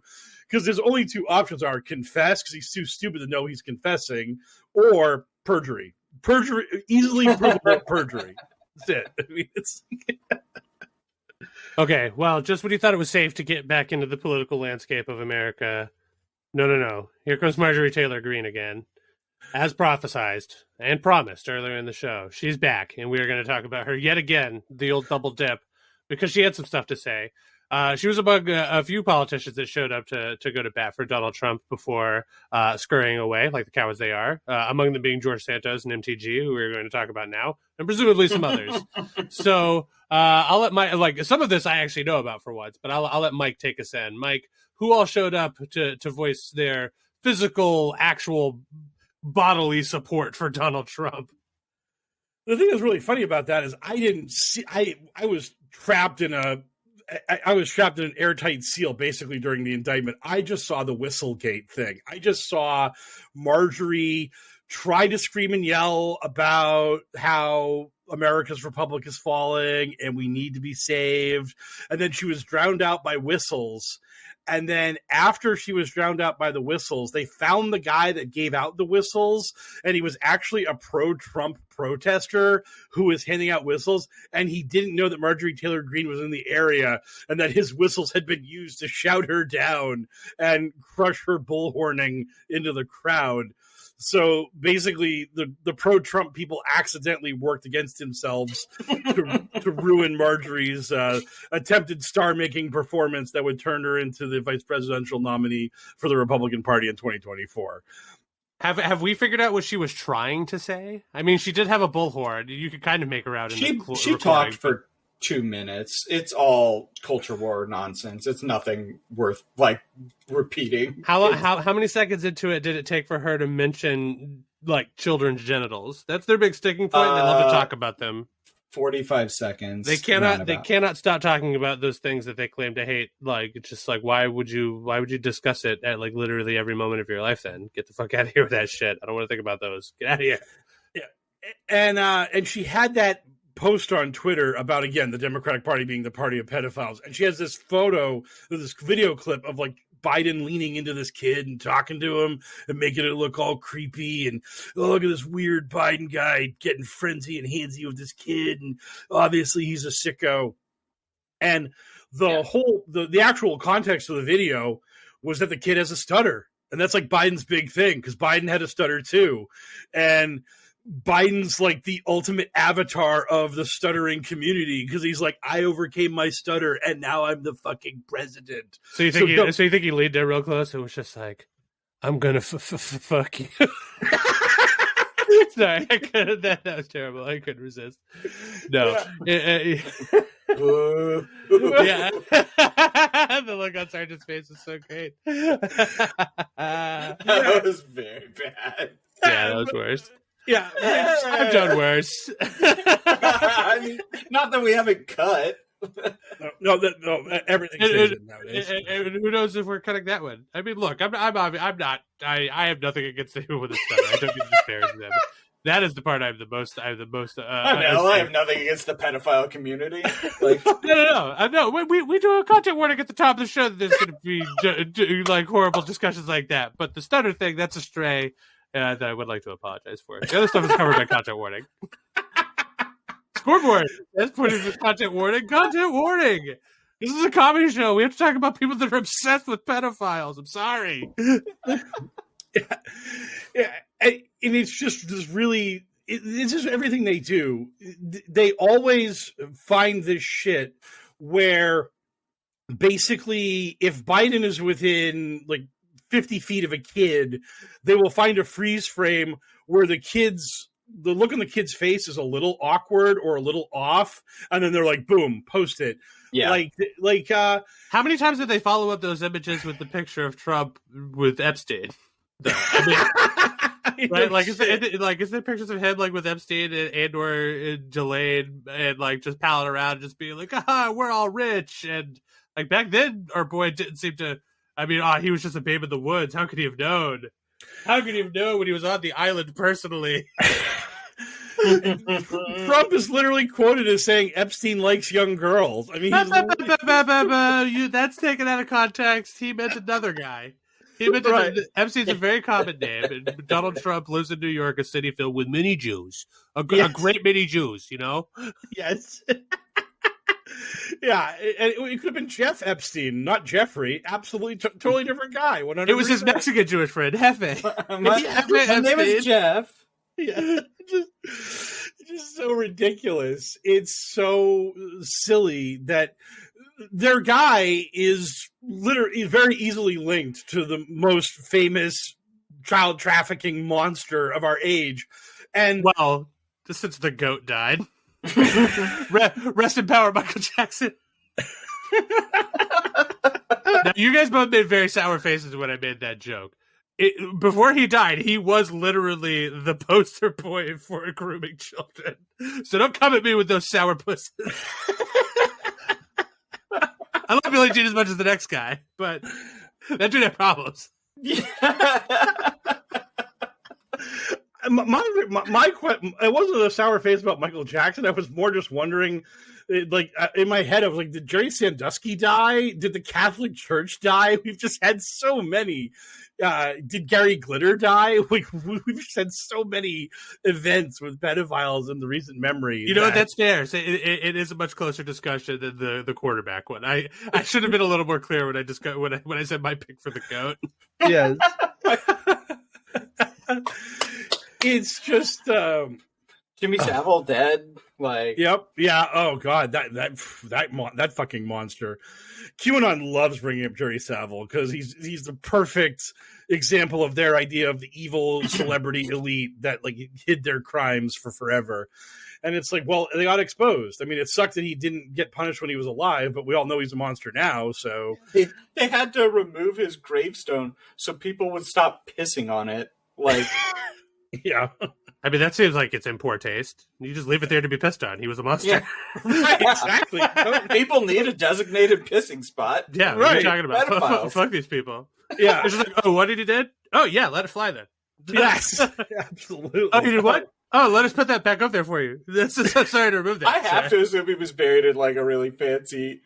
Because there's only 2 options are confess, because he's too stupid to know he's confessing, or perjury. Perjury, easily provable perjury. That's it. I mean, it's okay. Well, just when you thought it was safe to get back into the political landscape of America, no. Here comes Marjorie Taylor Greene again, as prophesized and promised earlier in the show. She's back, and we are going to talk about her yet again, the old double dip, because she had some stuff to say. She was among a few politicians that showed up to go to bat for Donald Trump before scurrying away, like the cowards they are, among them being George Santos and MTG, who we're going to talk about now, and presumably some others. So I'll let Mike, like, some of this I actually know about for once, but I'll let Mike take us in. Mike, who all showed up to voice their physical, actual bodily support for Donald Trump? The thing that's really funny about that is I didn't see, I was trapped in an airtight seal basically during the indictment. I just saw the Whistlegate thing. I just saw Marjorie try to scream and yell about how America's republic is falling and we need to be saved. And then she was drowned out by whistles. And then after she was drowned out by the whistles, they found the guy that gave out the whistles, and he was actually a pro-Trump protester who was handing out whistles, and he didn't know that Marjorie Taylor Greene was in the area and that his whistles had been used to shout her down and crush her bullhorning into the crowd. So basically, the pro-Trump people accidentally worked against themselves to ruin Marjorie's attempted star-making performance that would turn her into the vice presidential nominee for the Republican Party in 2024. Have we figured out what she was trying to say? I mean, she did have a bullhorn. You could kind of make her out. She talked for 2 minutes. It's all culture war nonsense. It's nothing worth like repeating. How many seconds into it did it take for her to mention like children's genitals? That's their big sticking point. They love to talk about them. 45 seconds. They cannot stop talking about those things that they claim to hate. Like, it's just like, why would you discuss it at like literally every moment of your life? Then get the fuck out of here with that shit. I don't want to think about those. Get out of here. Yeah, and she had that post on Twitter about, again, the Democratic Party being the party of pedophiles, and she has this video clip of like Biden leaning into this kid and talking to him and making it look all creepy, and look at this weird Biden guy getting frenzy and handsy with this kid, and obviously he's a sicko. And the actual context of the video was that the kid has a stutter, and that's like Biden's big thing, because Biden had a stutter too, and Biden's like the ultimate avatar of the stuttering community, because he's like, I overcame my stutter and now I'm the fucking president. So you think he leaned there real close? It was just like, I'm gonna fuck you. Sorry, that was terrible. I couldn't resist. No. Yeah. The look on Sergeant's face was so great. That was very bad. Yeah, that was worse. Yeah, I've done worse. I mean, not that we haven't cut. No, everything stays in nowadays. Who knows if we're cutting that one? I mean, look, I'm not. I have nothing against anyone with a stutter. I don't mean to disparage them. That is the part I'm the most. I have nothing against the pedophile community. Like, no. We do a content warning at the top of the show that there's going to be like horrible discussions like that. But the stutter thing, that's a stray that I would like to apologize for. The other stuff is covered by content warning. Scoreboard. That's putting the content warning. Content warning. This is a comedy show. We have to talk about people that are obsessed with pedophiles. I'm sorry. Yeah, and it's just this really. It's just everything they do. They always find this shit where basically, if Biden is within like 50 feet of a kid, they will find a freeze frame where the look on the kid's face is a little awkward or a little off, and then they're like, boom, post it. Yeah. Like how many times did they follow up those images with the picture of Trump with Epstein? Right? Like, is there pictures of him like with Epstein and or Ghislaine and like just palling around and just being like, we're all rich, and like back then our boy didn't seem to. I mean, he was just a babe in the woods. How could he have known? How could he have known when he was on the island personally? Trump is literally quoted as saying Epstein likes young girls. I mean, that's taken out of context. He meant another guy. He meant Epstein's a very common name. And Donald Trump lives in New York, a city filled with many Jews, a great many Jews. You know. Yes. Yeah, it could have been Jeff Epstein, not Jeffrey. Absolutely, totally different guy. 100%. It was his Mexican Jewish friend, Hefe. My name is Jeff. Yeah, just so ridiculous. It's so silly that their guy is literally very easily linked to the most famous child trafficking monster of our age. And well, just since the goat died. Rest in power, Michael Jackson. Now, you guys both made very sour faces when I made that joke. Before he died, he was literally the poster boy for grooming children. So don't come at me with those sour pussies. I love Billie Jean as much as the next guy, but that dude had problems. My question, it wasn't a sour face about Michael Jackson. I was more just wondering, like, in my head, I was like, did Jerry Sandusky die? Did the Catholic Church die? We've just had so many. Did Gary Glitter die? We've just had so many events with pedophiles in the recent memory. You know what? That's fair. So it is a much closer discussion than the quarterback one. I should have been a little more clear when I said my pick for the GOAT. Yes. It's just Jimmy Savile dead. Like, yep, yeah. Oh god, that fucking monster. QAnon loves bringing up Jerry Savile because he's the perfect example of their idea of the evil celebrity elite that like hid their crimes for forever. And it's like, well, they got exposed. I mean, it sucked that he didn't get punished when he was alive, but we all know he's a monster now. So they had to remove his gravestone so people would stop pissing on it. Like. Yeah. I mean, that seems like it's in poor taste. You just leave it there to be pissed on. He was a monster. Yeah. Right, exactly. People need a designated pissing spot. Yeah, what are you talking about? Fuck these people. Yeah. It's just like, oh, what did he did? Oh, yeah, let it fly then. Yes. Absolutely. Oh, he did what? Oh, let us put that back up there for you. So sorry to remove that. I have to assume he was buried in like a really fancy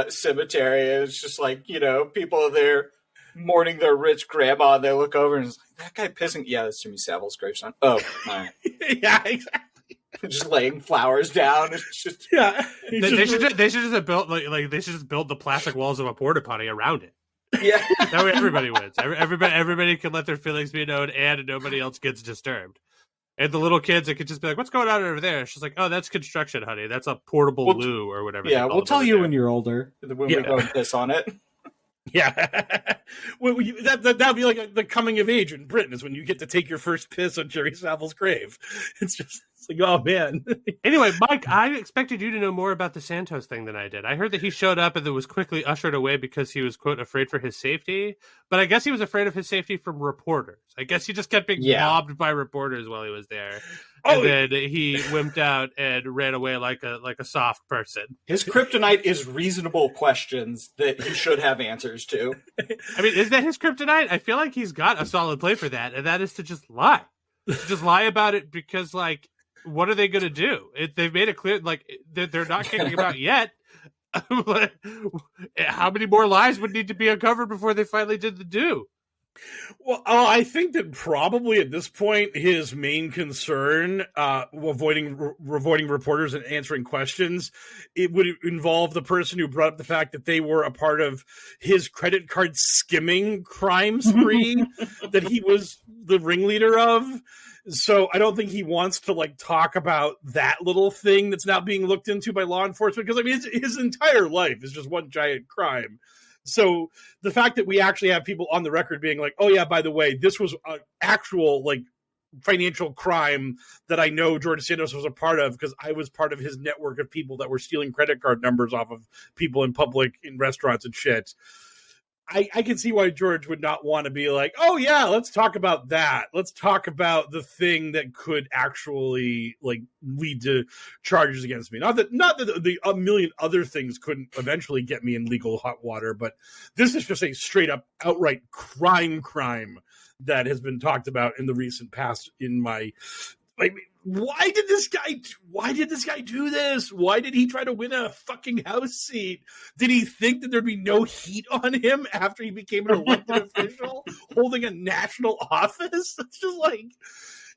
cemetery. And it's just like, you know, people are there mourning their rich grandma, and they look over and it's like, that guy pissing. Yeah, that's Jimmy Savile's gravestone. Oh, all right. Yeah, exactly. Just laying flowers down. It's just They should just have built like they should just build the plastic walls of a porta potty around it. Yeah, that way everybody wins. Everybody can let their feelings be known, and nobody else gets disturbed. And the little kids, it could just be like, "What's going on over there?" She's like, "Oh, that's construction, honey. That's a portable loo or whatever." Yeah, we'll tell you when you're older. When we go and piss on it. Yeah, well, that'd be like the coming of age in Britain is when you get to take your first piss on Jerry Savile's grave. It's like, oh man. Anyway, Mike, I expected you to know more about the Santos thing than I did. I heard that he showed up and then was quickly ushered away because he was, quote, afraid for his safety. But I guess he was afraid of his safety from reporters. I guess he just kept being mobbed by reporters while he was there. And then he wimped out and ran away like a soft person. His kryptonite is reasonable questions that he should have answers to. I mean, is that his kryptonite? I feel like he's got a solid play for that, and that is to just lie. just lie about it because, like, what are they going to do? They've made it clear, like, they're not kicking him out yet. How many more lies would need to be uncovered before they finally did the do? Well, I think that probably at this point, his main concern, avoiding reporters and answering questions, it would involve the person who brought up the fact that they were a part of his credit card skimming crime spree that he was the ringleader of. So I don't think he wants to like talk about that little thing that's now being looked into by law enforcement, because I mean his entire life is just one giant crime. So the fact that we actually have people on the record being like, oh yeah, by the way, this was an actual like financial crime that I know George Santos was a part of because I was part of his network of people that were stealing credit card numbers off of people in public, in restaurants and shit. I can see why George would not want to be like, oh yeah, let's talk about that. Let's talk about the thing that could actually like lead to charges against me. Not that the a million other things couldn't eventually get me in legal hot water, but this is just a straight up outright crime that has been talked about in the recent past in my like. Why did this guy do this? Why did he try to win a fucking House seat? Did he think that there'd be no heat on him after he became an elected official holding a national office? It's just like,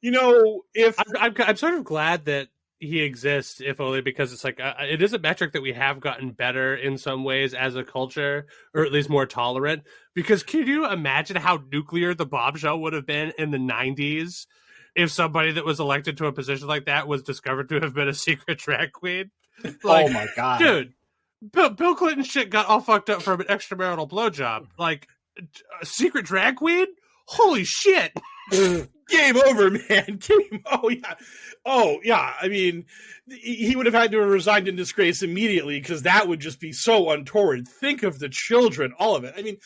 you know, if I'm sort of glad that he exists, if only because it's like it is a metric that we have gotten better in some ways as a culture, or at least more tolerant. Because can you imagine how nuclear the bombshell would have been in the 90s? If somebody that was elected to a position like that was discovered to have been a secret drag queen. Like, oh my God. Dude, Bill Clinton shit got all fucked up from an extramarital blowjob. Like, a secret drag queen? Holy shit. Game over, man. Oh, yeah. I mean, he would have had to have resigned in disgrace immediately because that would just be so untoward. Think of the children, all of it. I mean,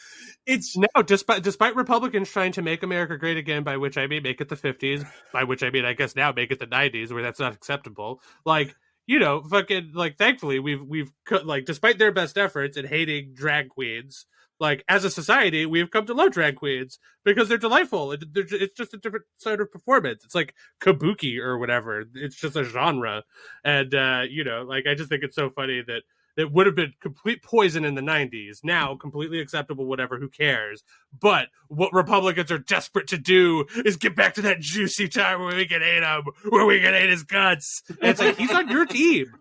it's... No, despite Republicans trying to make America great again, by which I mean make it the 50s, by which I mean, I guess now make it the 90s, where that's not acceptable. Like, you know, fucking, like, thankfully, we've like, despite their best efforts in hating drag queens, like, as a society, we've come to love drag queens because they're delightful. It's just a different sort of performance. It's like kabuki or whatever. It's just a genre. And, you know, like, I just think it's so funny that it would have been complete poison in the 90s. Now, completely acceptable, whatever, who cares? But what Republicans are desperate to do is get back to that juicy time where we can hate him, where we can hate his guts. And it's like, he's on your team.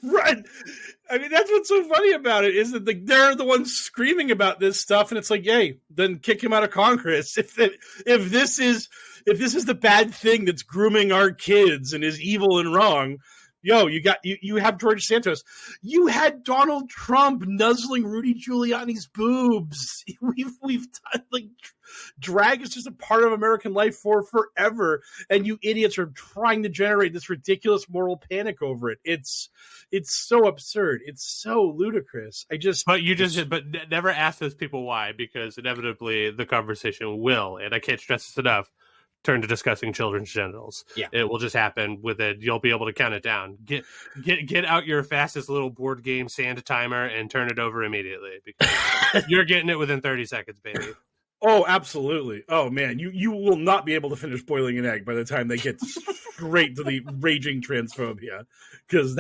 Right. I mean, that's what's so funny about it is that they're the ones screaming about this stuff, and it's like, yay, then kick him out of Congress. If this is the bad thing that's grooming our kids and is evil and wrong, you have George Santos. You had Donald Trump nuzzling Rudy Giuliani's boobs. We've done, like, drag is just a part of American life for forever, and you idiots are trying to generate this ridiculous moral panic over it. It's so absurd. It's so ludicrous. But never ask those people why, because inevitably the conversation will, and I can't stress this enough, turn to discussing children's genitals. Yeah. It will just happen with it. You'll be able to count it down. Get out your fastest little board game sand timer and turn it over immediately, because you're getting it within 30 seconds, baby. Oh, absolutely. Oh, man, you will not be able to finish boiling an egg by the time they get straight to the raging transphobia, because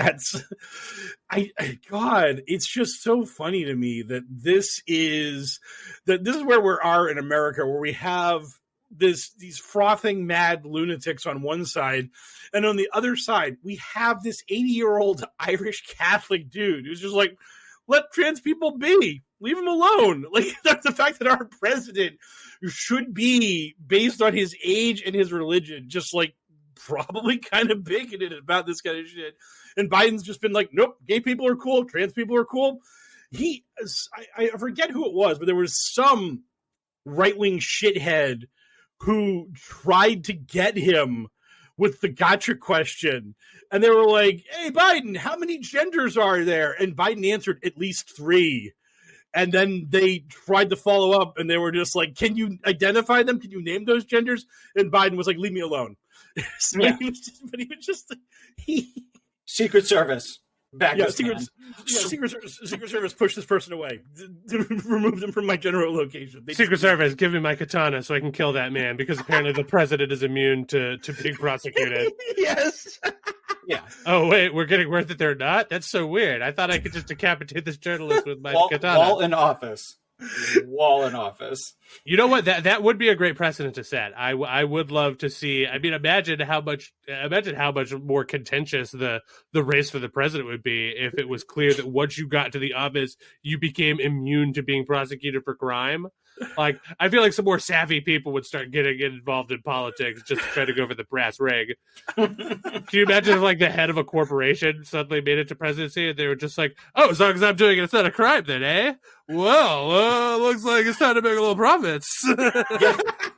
God, it's just so funny to me that this is where we are in America, where we have these frothing mad lunatics on one side, and on the other side we have this 80-year-old Irish Catholic dude who's just like, let trans people be, leave them alone. Like, the fact that our president should be, based on his age and his religion, just like probably kind of bigoted about this kind of shit, and Biden's just been like, nope, gay people are cool, trans people are cool. I forget who it was, but there was some right-wing shithead who tried to get him with the gotcha question. And they were like, hey, Biden, how many genders are there? And Biden answered, at least 3. And then they tried to follow up, and they were just like, can you identify them? Can you name those genders? And Biden was like, leave me alone. So yeah. he was just Secret Service. Back Yeah, his hand. Secret Service pushed this person away. Remove them from my general location. Secret Service, give me my katana so I can kill that man, because apparently the president is immune to being prosecuted. Yes. Yeah. Oh, wait, we're getting word that they're not? That's so weird. I thought I could just decapitate this journalist with my katana. Wall in office. Wall in office. You know what? That would be a great precedent to set. I would love to see. I mean, imagine how much more contentious the race for the president would be if it was clear that once you got to the office, you became immune to being prosecuted for crime. Like, I feel like some more savvy people would start getting involved in politics just to try to go for the brass rig. Can you imagine if, like, the head of a corporation suddenly made it to presidency and they were just like, oh, as long as I'm doing it, it's not a crime then, eh? Well, looks like it's time to make a little profits.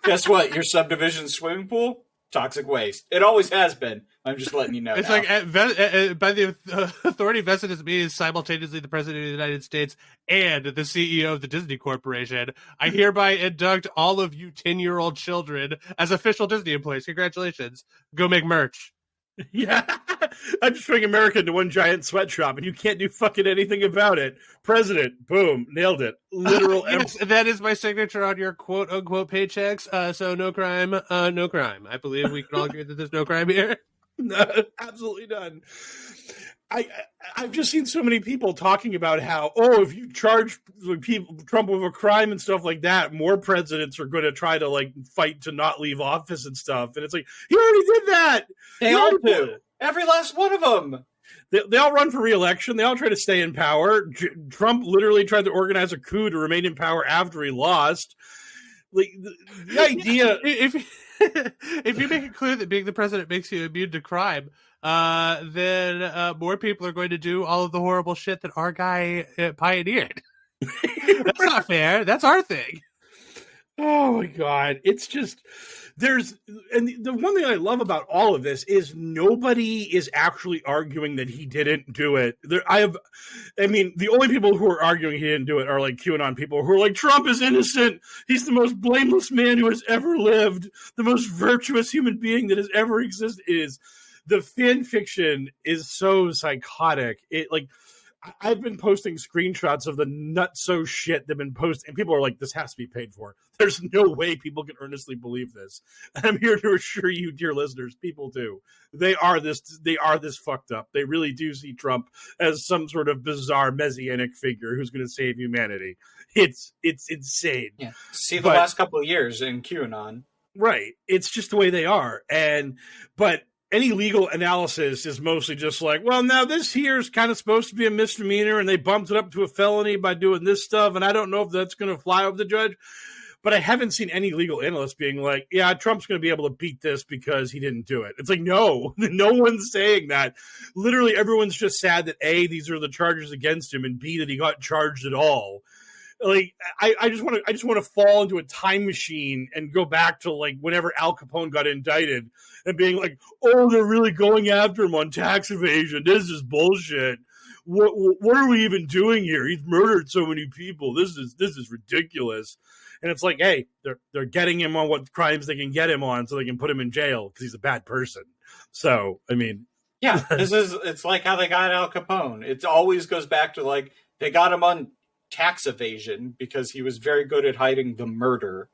Guess what? Your subdivision swimming pool? Toxic waste. It always has been. I'm just letting you know. It's now. like by the authority vested in me is simultaneously the president of the United States and the CEO of the Disney Corporation. I hereby induct all of you 10-year-old children as official Disney employees. Congratulations. Go make merch. Yeah. I'm just turning America into one giant sweatshop, and you can't do fucking anything about it. President, boom, nailed it. Literal. Yes, that is my signature on your quote unquote paychecks. So no crime, no crime. I believe we can all agree that there's no crime here. No, absolutely none. I've just seen so many people talking about how, if you charge Trump with a crime and stuff like that, more presidents are going to try to like fight to not leave office and stuff. And it's like, he already did that. They all do. Every last one of them. They all run for re-election. They all try to stay in power. Trump literally tried to organize a coup to remain in power after he lost. Like the idea, if you make it clear that being the president makes you immune to crime, then more people are going to do all of the horrible shit that our guy pioneered. That's not fair. That's our thing. Oh my God. It's just, and the one thing I love about all of this is nobody is actually arguing that he didn't do it. The only people who are arguing he didn't do it are like QAnon people who are like, Trump is innocent. He's the most blameless man who has ever lived. The most virtuous human being that has ever existed. The fan fiction is so psychotic. I've been posting screenshots of the nutso shit they've been posting, and people are like, this has to be paid for. There's no way people can earnestly believe this. And I'm here to assure you, dear listeners, people do. They are this fucked up. They really do see Trump as some sort of bizarre messianic figure who's going to save humanity. It's insane. Yeah. See the last couple of years in QAnon. Right. It's just the way they are. But any legal analysis is mostly just like, well, now this here is kind of supposed to be a misdemeanor and they bumped it up to a felony by doing this stuff. And I don't know if that's going to fly over the judge, but I haven't seen any legal analyst being like, yeah, Trump's going to be able to beat this because he didn't do it. It's like, no one's saying that. Literally everyone's just sad that A, these are the charges against him, and B, that he got charged at all. Like, I just want to fall into a time machine and go back to like whenever Al Capone got indicted and being like, oh, they're really going after him on tax evasion. This is bullshit. What are we even doing here? He's murdered so many people. This is ridiculous. And it's like, hey, they're getting him on what crimes they can get him on so they can put him in jail because he's a bad person. So, I mean, yeah, it's like how they got Al Capone. It always goes back to like they got him on tax evasion because he was very good at hiding the murder.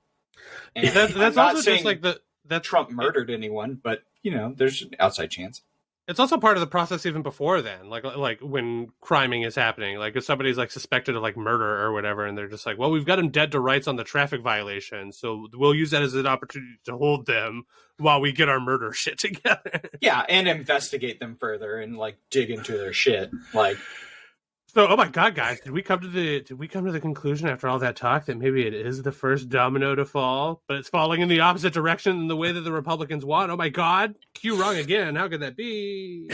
And that's also just like that Trump murdered anyone, but there's an outside chance. It's also part of the process even before then, like when criming is happening. Like if somebody's like suspected of like murder or whatever, and they're just like, well, we've got him dead to rights on the traffic violation, so we'll use that as an opportunity to hold them while we get our murder shit together. Yeah, and investigate them further and like dig into their shit. Like, so, oh my God, guys, did we come to the conclusion after all that talk that maybe it is the first domino to fall, but it's falling in the opposite direction in the way that the Republicans want? Oh my God, Q wrong again. How could that be?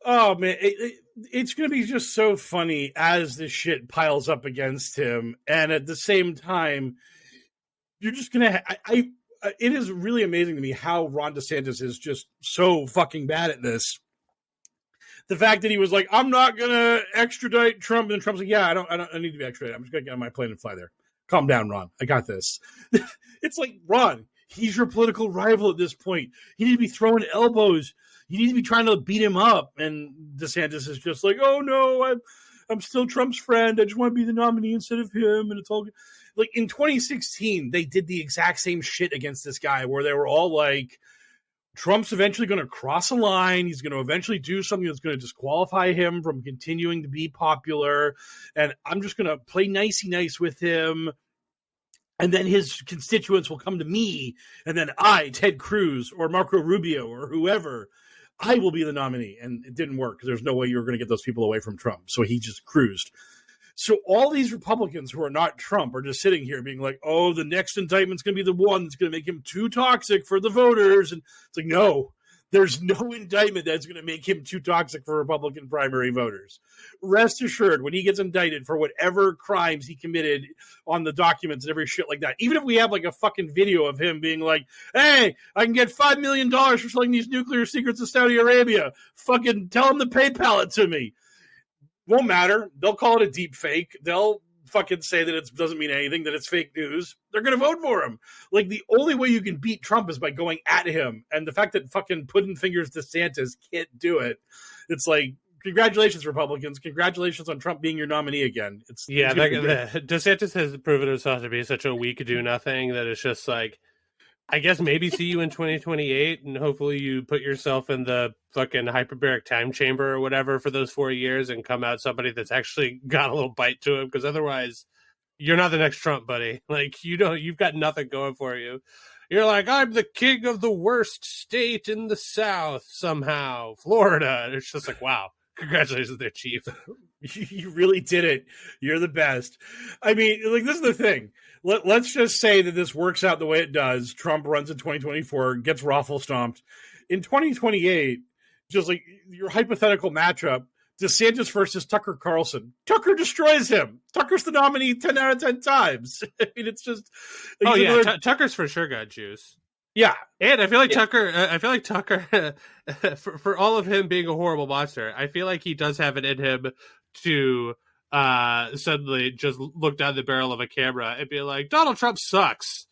Oh man, it's going to be just so funny as this shit piles up against him, and at the same time, you're just going to. It is really amazing to me how Ron DeSantis is just so fucking bad at this. The fact that he was like, I'm not going to extradite Trump. And Trump's like, yeah, I don't need to be extradited. I'm just going to get on my plane and fly there. Calm down, Ron. I got this. It's like, Ron, He's your political rival at this point. You need to be throwing elbows. You need to be trying to beat him up. And DeSantis is just like, oh, no, I'm still Trump's friend. I just want to be the nominee instead of him. And it's all good. Like in 2016, they did the exact same shit against this guy where they were all like, Trump's eventually going to cross a line. He's going to eventually do something that's going to disqualify him from continuing to be popular. And I'm just going to play nicey nice with him. And then his constituents will come to me. And then I, Ted Cruz or Marco Rubio or whoever, I will be the nominee. And it didn't work because there's no way you were going to get those people away from Trump. So he just cruised. So all these Republicans who are not Trump are just sitting here being like, oh, the next indictment's going to be the one that's going to make him too toxic for the voters. And it's like, no, there's no indictment that's going to make him too toxic for Republican primary voters. Rest assured, when he gets indicted for whatever crimes he committed on the documents and every shit like that, even if we have like a fucking video of him being like, hey, I can get $5 million for selling these nuclear secrets to Saudi Arabia. Fucking tell him to PayPal it to me. Won't matter. They'll call it a deep fake. They'll fucking say that it doesn't mean anything, that it's fake news. They're going to vote for him. Like, the only way you can beat Trump is by going at him. And the fact that fucking Puddin' Fingers DeSantis can't do it, it's like, congratulations, Republicans. Congratulations on Trump being your nominee again. DeSantis has proven himself to be such a weak do-nothing that it's just like, I guess maybe see you in 2028, and hopefully you put yourself in the fucking hyperbaric time chamber or whatever for those 4 years and come out somebody that's actually got a little bite to him, because otherwise you're not the next Trump, buddy. Like, you've got nothing going for you. You're like, I'm the king of the worst state in the South somehow, Florida. And it's just like, wow, congratulations there, Chief. You really did it. You're the best. I mean, like, this is the thing. Let's just say that this works out the way it does. Trump runs in 2024, gets raffle stomped. In 2028, just like your hypothetical matchup, DeSantis versus Tucker Carlson. Tucker destroys him. Tucker's the nominee 10 out of 10 times. I mean, it's just... Oh, yeah, Tucker's for sure got juice. Yeah. And I feel like Tucker, for all of him being a horrible monster, I feel like he does have it in him to... suddenly just look down the barrel of a camera and be like, Donald Trump sucks.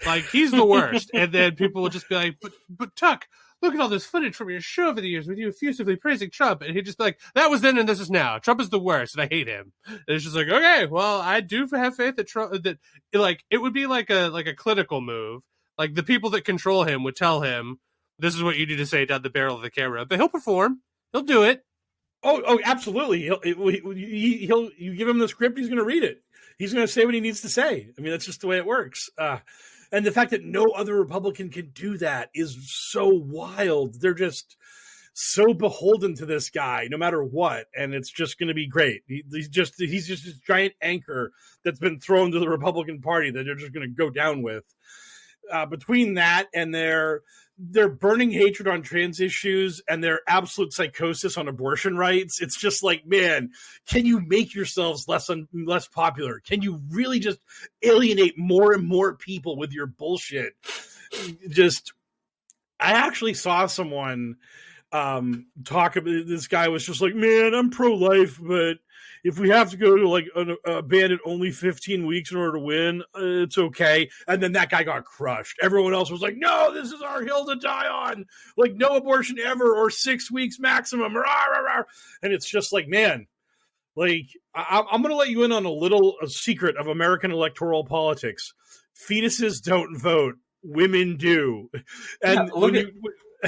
Like, he's the worst. And then people will just be like, but Tuck, look at all this footage from your show over the years with you effusively praising Trump. And he'd just be like, that was then and this is now. Trump is the worst and I hate him. And it's just like, okay, well, I do have faith that Trump, that like, it would be like a clinical move. Like, the people that control him would tell him, this is what you need to say down the barrel of the camera. But he'll perform. He'll do it. Oh, absolutely. He'll you give him the script, he's going to read it. He's going to say what he needs to say. I mean, that's just the way it works. And the fact that no other Republican can do that is so wild. They're just so beholden to this guy, no matter what. And it's just going to be great. He's just this giant anchor that's been thrown to the Republican Party that they're just going to go down with. Between that and their burning hatred on trans issues and their absolute psychosis on abortion rights, it's just like, man, can you make yourselves less popular? Can you really just alienate more and more people with your bullshit? I actually saw someone talk about, this guy was just like, man, I'm pro-life, but if we have to go to like a ban at only 15 weeks in order to win, it's okay. And then that guy got crushed. Everyone else was like, no, this is our hill to die on. Like, no abortion ever, or 6 weeks maximum. Rah, rah, rah. And it's just like, man, like, I'm going to let you in on a secret of American electoral politics. Fetuses don't vote. Women do. And yeah,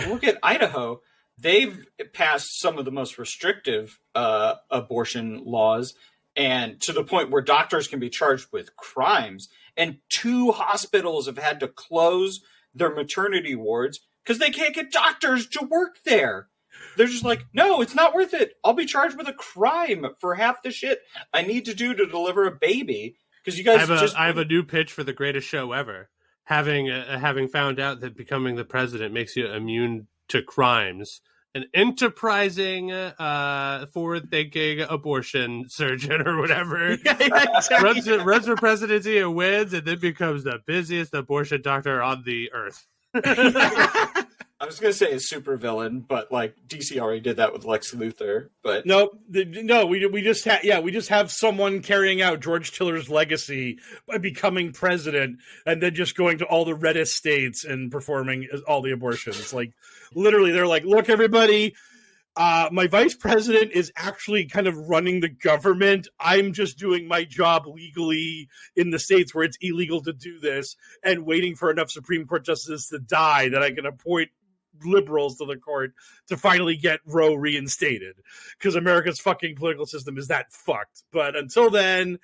look at Idaho. They've passed some of the most restrictive abortion laws, and to the point where doctors can be charged with crimes. And 2 hospitals have had to close their maternity wards because they can't get doctors to work there. They're just like, no, it's not worth it. I'll be charged with a crime for half the shit I need to do to deliver a baby. Because you guys I have a new pitch for the greatest show ever. Having found out that becoming the president makes you immune to crimes, an enterprising, forward-thinking abortion surgeon or whatever runs for presidency and wins, and then becomes the busiest abortion doctor on the earth. I was going to say a supervillain, but like DC already did that with Lex Luthor. But we just have someone carrying out George Tiller's legacy by becoming president and then just going to all the reddest states and performing all the abortions. Like literally, they're like, "Look, everybody, my vice president is actually kind of running the government. I'm just doing my job legally in the states where it's illegal to do this, and waiting for enough Supreme Court justices to die that I can appoint liberals to the court to finally get Roe reinstated, because America's fucking political system is that fucked. But until then,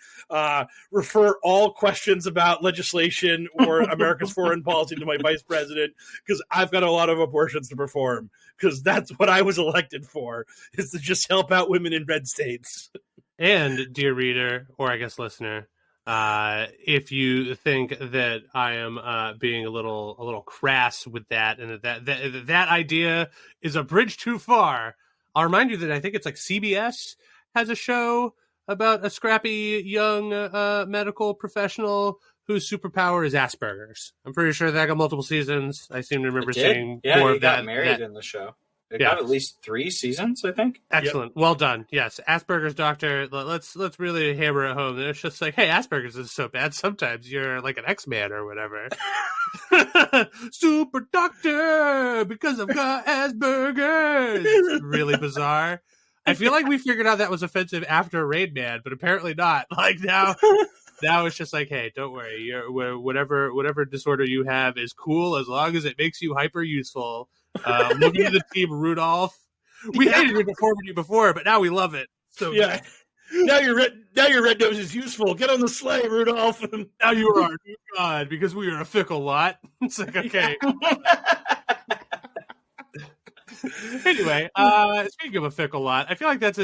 refer all questions about legislation or America's foreign policy to my vice president, because I've got a lot of abortions to perform, because that's what I was elected for, is to just help out women in red states." And dear reader, or I guess listener, if you think that I am being a little crass with that, and that idea is a bridge too far, I'll remind you that I think it's like CBS has a show about a scrappy young medical professional whose superpower is Asperger's. I'm pretty sure that got multiple seasons. I seem to remember seeing more he of got that. married in the show. It got at least 3 seasons, I think. Excellent. Yep. Well done. Yes. Asperger's doctor. Let's really hammer it home. It's just like, hey, Asperger's is so bad. Sometimes you're like an X-Man or whatever. Super doctor, because I've got Asperger's. It's really bizarre. I feel like we figured out that was offensive after Rain Man, but apparently not. Like now it's just like, hey, don't worry. Whatever disorder you have is cool as long as it makes you hyper useful. Look at the team, Rudolph. We hated your deformity before, but now we love it. So yeah. Now your red nose is useful. Get on the sleigh, Rudolph. Now you are our new god, because we are a fickle lot. It's like, okay. Anyway, speaking of a fickle lot, I feel like that's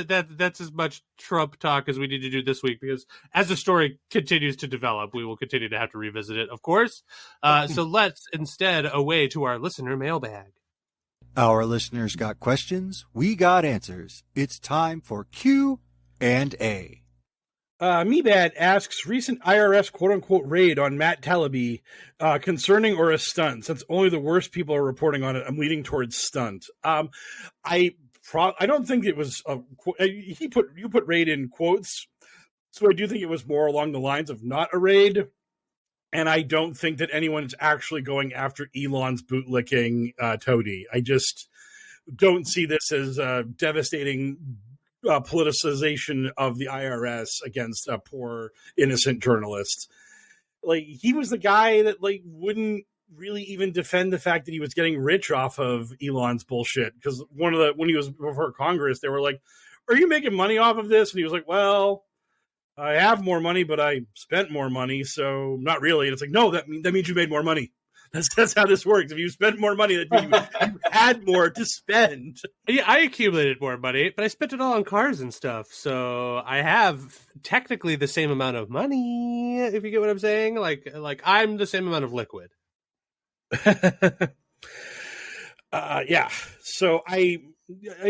as much Trump talk as we need to do this week, because as the story continues to develop, we will continue to have to revisit it, of course. So let's instead away to our listener mailbag. Our listeners got questions, we got answers. It's time for Q&A. Meebad asks, recent IRS quote-unquote raid on Matt Taibbi, concerning or a stunt? Since only the worst people are reporting on it, I'm leaning towards stunt. I don't think it was you put raid in quotes, so I do think it was more along the lines of not a raid. And I don't think that anyone's actually going after Elon's bootlicking toady. I just don't see this as a devastating politicization of the IRS against poor innocent journalists. Like, he was the guy that like wouldn't really even defend the fact that he was getting rich off of Elon's bullshit. Because when he was before Congress, they were like, "Are you making money off of this?" And he was like, "Well, I have more money, but I spent more money, so not really." And it's like, no, that means you made more money. That's how this works. If you spent more money, that means you had more to spend. Yeah, I accumulated more money, but I spent it all on cars and stuff. So I have technically the same amount of money, if you get what I'm saying. Like I'm the same amount of liquid. Yeah. So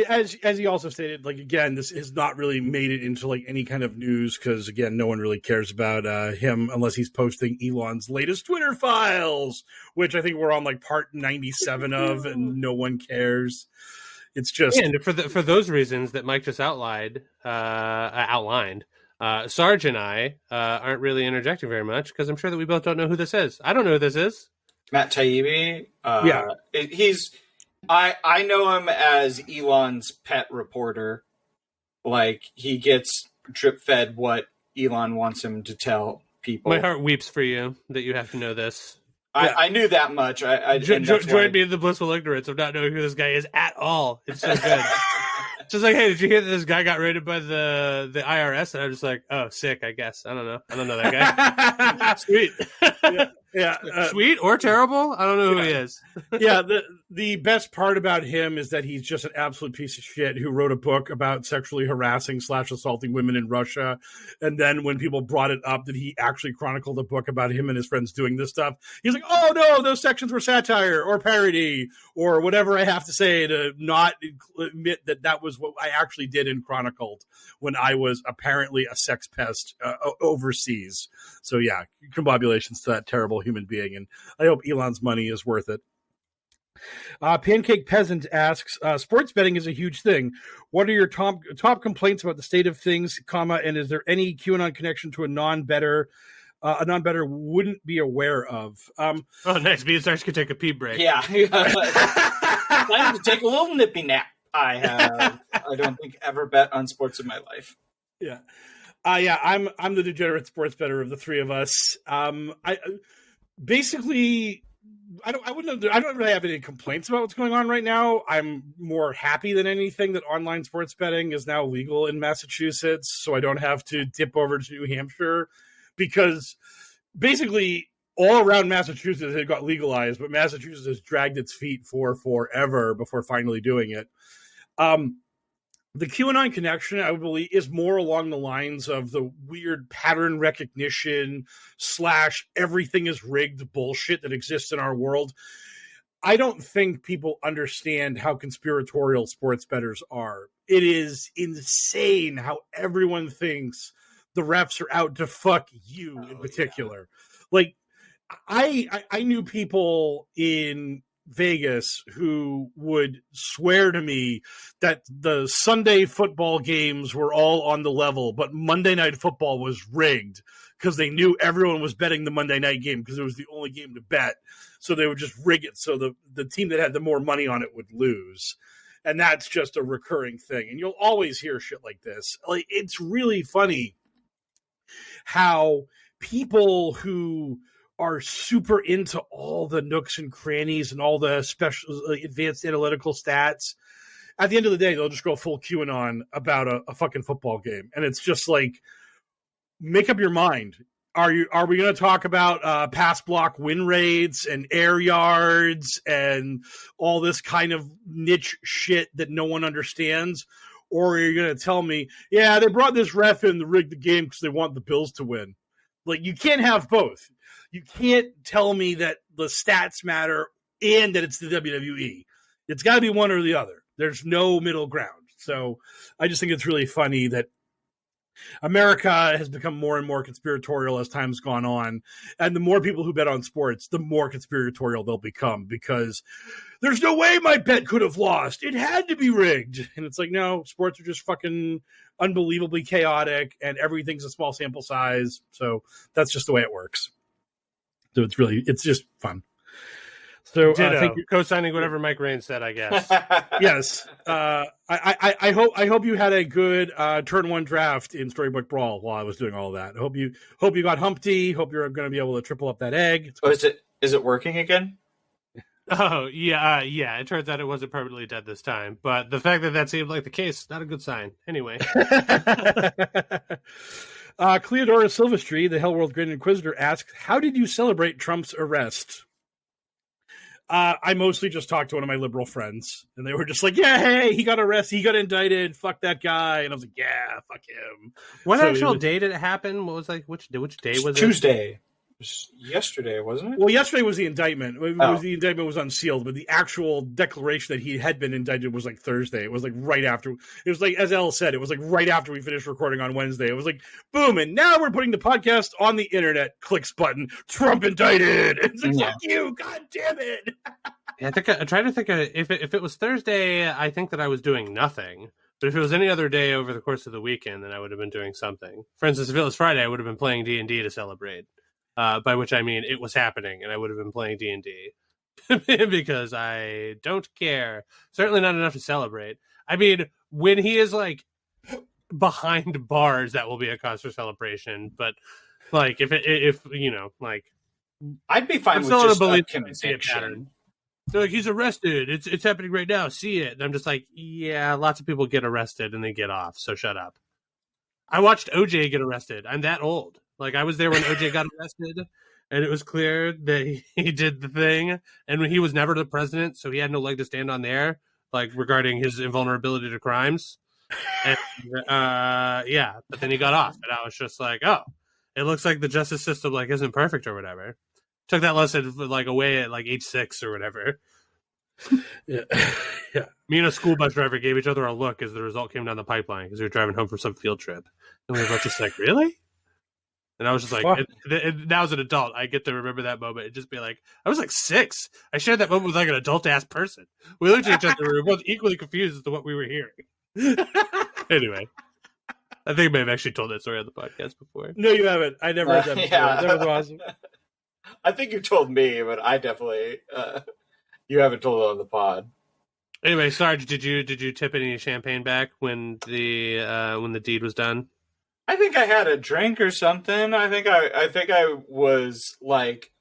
as he also stated, like, again, this has not really made it into like any kind of news, because again, no one really cares about him unless he's posting Elon's latest Twitter files, which I think we're on like part 97 of, and no one cares. It's just, and for those reasons that Mike just outlined, Sarge and I aren't really interjecting very much, because I'm sure that we both don't know who this is. I don't know who this is. Matt Taibbi. Yeah, he's. I know him as Elon's pet reporter. Like, he gets drip fed what Elon wants him to tell people. My heart weeps for you that you have to know this. I knew that much. Join me in the blissful ignorance of not knowing who this guy is at all. It's so good. Just like, hey, did you hear that this guy got raided by the IRS? And I'm just like, oh, sick, I guess. I don't know that guy. Sweet. Sweet or terrible? I don't know who he is. Yeah, the best part about him is that he's just an absolute piece of shit who wrote a book about sexually harassing / assaulting women in Russia. And then when people brought it up that he actually chronicled a book about him and his friends doing this stuff, he's like, oh no, those sections were satire or parody or whatever I have to say to not admit that was what I actually did and chronicled when I was apparently a sex pest overseas. So yeah, combobulations to that terrible human being, and I hope Elon's money is worth it. Pancake Peasant asks, sports betting is a huge thing. What are your top complaints about the state of things, comma, and is there any QAnon connection to a non-better wouldn't be aware of? Oh, nice. Me and Sarge can take a pee break. Yeah. Time to take a little nippy nap. I don't think ever bet on sports in my life. Yeah. I'm the degenerate sports bettor of the three of us. I don't really have any complaints about what's going on right now. I'm more happy than anything that online sports betting is now legal in Massachusetts, so I don't have to dip over to New Hampshire, because basically all around Massachusetts it got legalized, but Massachusetts has dragged its feet for forever before finally doing it. The QAnon connection, I would believe, is more along the lines of the weird pattern recognition / everything is rigged bullshit that exists in our world. I don't think people understand how conspiratorial sports bettors are. It is insane how everyone thinks the refs are out to fuck you in particular. Yeah. Like, I knew people in Vegas who would swear to me that the Sunday football games were all on the level, but Monday Night Football was rigged because they knew everyone was betting the Monday night game because it was the only game to bet. So they would just rig it so the team that had the more money on it would lose. And that's just a recurring thing. And you'll always hear shit like this. Like, it's really funny how people who are super into all the nooks and crannies and all the special advanced analytical stats, at the end of the day, they'll just go full QAnon about a fucking football game. And it's just like, make up your mind. Are we going to talk about pass block win rates and air yards and all this kind of niche shit that no one understands? Or are you going to tell me, yeah, they brought this ref in to rig the game because they want the Bills to win? Like, you can't have both. You can't tell me that the stats matter and that it's the WWE. It's got to be one or the other. There's no middle ground. So I just think it's really funny that America has become more and more conspiratorial as time's gone on. And the more people who bet on sports, the more conspiratorial they'll become, because there's no way my bet could have lost. It had to be rigged. And it's like, no, sports are just fucking unbelievably chaotic and everything's a small sample size. So that's just the way it works. So it's just fun. So thank you. Co-signing whatever Mike Rain said, I guess. Yes. I hope you had a good turn one draft in Storybook Brawl while I was doing all that. I hope you got Humpty. Hope you're going to be able to triple up that egg. Oh, is it working again? Oh yeah. It turns out it wasn't permanently dead this time, but the fact that seemed like the case, not a good sign. Anyway. Cleodora Silvestri, the HellwQrld Grand Inquisitor, asks, how did you celebrate Trump's arrest? I mostly just talked to one of my liberal friends, and they were just like, yeah, hey, he got arrested, he got indicted, fuck that guy. And I was like, yeah, fuck him. What actual day did it happen? What was which day was it? Tuesday. It was yesterday, wasn't it? Well, yesterday was the indictment. The indictment was unsealed, but the actual declaration that he had been indicted was like Thursday. It was like right after. It was like, as Elle said, it was like right after we finished recording on Wednesday. It was like, boom, and now we're putting the podcast on the internet. Clicks button. Trump indicted. It's like, fuck you, god damn it. Yeah, I tried to think of, if it was Thursday, I think that I was doing nothing. But if it was any other day over the course of the weekend, then I would have been doing something. For instance, if it was Friday, I would have been playing D&D to celebrate. By which I mean it was happening, and I would have been playing D&D because I don't care. Certainly not enough to celebrate. I mean, when he is like behind bars, that will be a cause for celebration. But like, if you know, like, I'd be fine with just a conviction. They're like, he's arrested. It's happening right now. See it. And I'm just like, yeah, lots of people get arrested and they get off. So shut up. I watched OJ get arrested. I'm that old. Like, I was there when OJ got arrested, and it was clear that he did the thing, and he was never the president, so he had no leg to stand on there, like, regarding his invulnerability to crimes. And, yeah, but then he got off, and I was just like, oh, it looks like the justice system, like, isn't perfect or whatever. Took that lesson, like, away at, like, age 6 or whatever. Yeah. Me and a school bus driver gave each other a look as the result came down the pipeline, because we were driving home from some field trip. And we were both just like, really? And I was just like, now as an adult, I get to remember that moment and just be like, I was like 6. I shared that moment with like an adult ass person. We looked at each other, we were both equally confused as to what we were hearing. Anyway, I think I may have actually told that story on the podcast before. No, you haven't. I never heard that before. Yeah. That was awesome. I think you told me, but I definitely you haven't told it on the pod. Anyway, Sarge, did you tip any champagne back when the deed was done? I think I had a drink or something. I think I was like,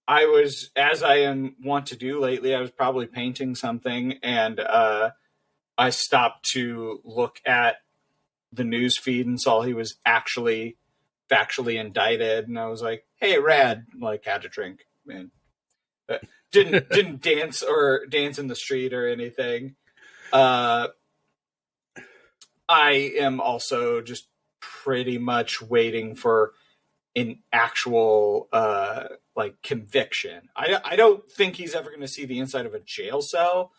I was, as I am want to do lately, I was probably painting something, and I stopped to look at the news feed and saw he was actually factually indicted, and I was like, hey, rad, like, had a drink, man. Didn't dance in the street or anything. I am also just pretty much waiting for an actual like conviction. I don't think he's ever going to see the inside of a jail cell,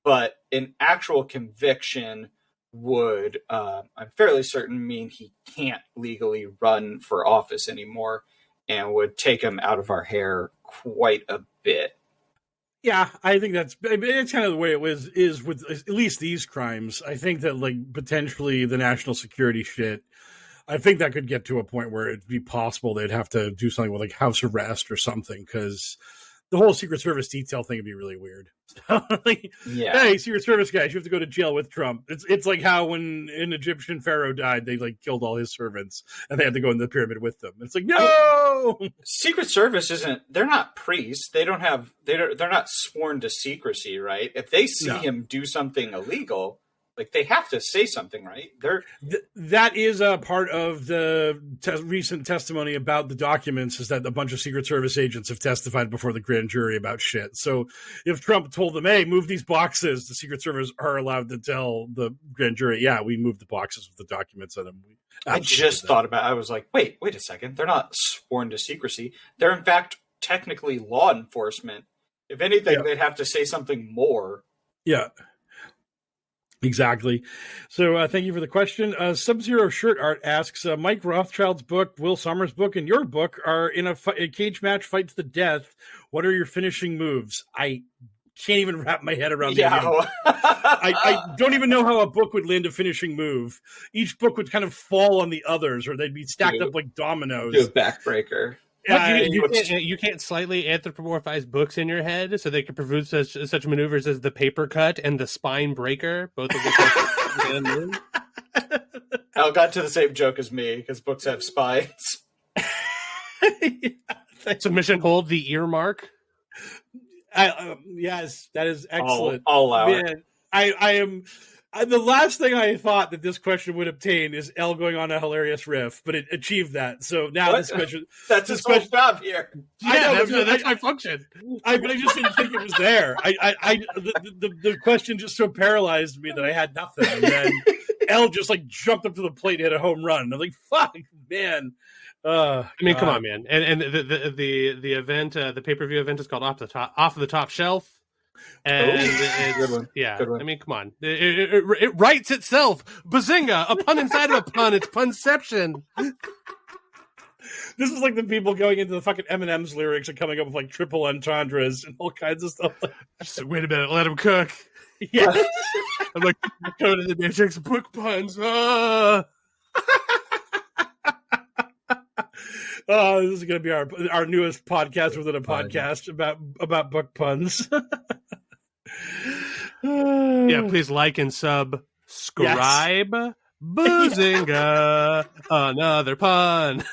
but an actual conviction would, I'm fairly certain, mean he can't legally run for office anymore, and would take him out of our hair quite a bit. Yeah, I think it's kind of the way it is with at least these crimes. I think that, like, potentially the national security shit, I think that could get to a point where it'd be possible they'd have to do something with like house arrest or something, because the whole Secret Service detail thing would be really weird. Like, Yeah. Hey, Secret Service guys, you have to go to jail with Trump. It's like how when an Egyptian pharaoh died, they like killed all his servants and they had to go in the pyramid with them. It's like, no. Secret Service they're not priests. They're not sworn to secrecy, right? If they see him do something illegal, like, they have to say something, right? That is a part of the recent testimony about the documents, is that a bunch of Secret Service agents have testified before the grand jury about shit. So if Trump told them, hey, move these boxes, the Secret Service are allowed to tell the grand jury, yeah, we moved the boxes with the documents in them. I just thought about it. I was like, wait a second. They're not sworn to secrecy. They're, in fact, technically law enforcement. If anything, they'd have to say something more. Yeah. Exactly. So thank you for the question. Sub-Zero Shirt Art asks, Mike Rothschild's book, Will Sommer's book, and your book are in a cage match fight to the death. What are your finishing moves? I can't even wrap my head around the idea. I don't even know how a book would land a finishing move. Each book would kind of fall on the others, or they'd be stacked up like dominoes. Do a backbreaker. You can't slightly anthropomorphize books in your head so they can produce such maneuvers as the paper cut and the spine breaker, both of which Al got to the same joke as me, because books have spines. Submission hold, the earmark. Yes, that is excellent. I'll allow it. I am. The last thing I thought that this question would obtain is Elle going on a hilarious riff, but it achieved that. So now this question... That's his whole job here. Yeah, that's my function. But I just didn't think it was there. The question just so paralyzed me that I had nothing. And then Elle just like jumped up to the plate and hit a home run. I'm like, fuck, man. I mean, come on, man. And the event, the pay-per-view event is called Off the Top Shelf. And Good one. Yeah, Good one. I mean, come on. It writes itself. Bazinga! A pun inside of a pun. It's punception. This is like the people going into the fucking Eminem's lyrics and coming up with like triple entendres and all kinds of stuff. Just wait a minute, let him cook. Yeah. I'm like, Code of the Matrix book puns. Oh, this is going to be our newest podcast within a podcast about book puns. Yeah, please like and subscribe. Yes. Bazinga! Another pun.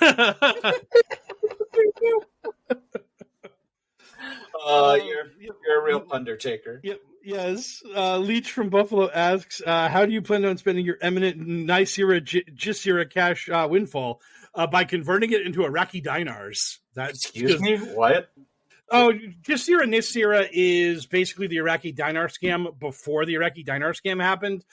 You're a real undertaker. Yep. Yes. Leach from Buffalo asks, how do you plan on spending your eminent Nicira Jisira cash windfall? By converting it into Iraqi dinars. Excuse me? What? Oh, Jisira Nisira is basically the Iraqi dinar scam before the Iraqi dinar scam happened.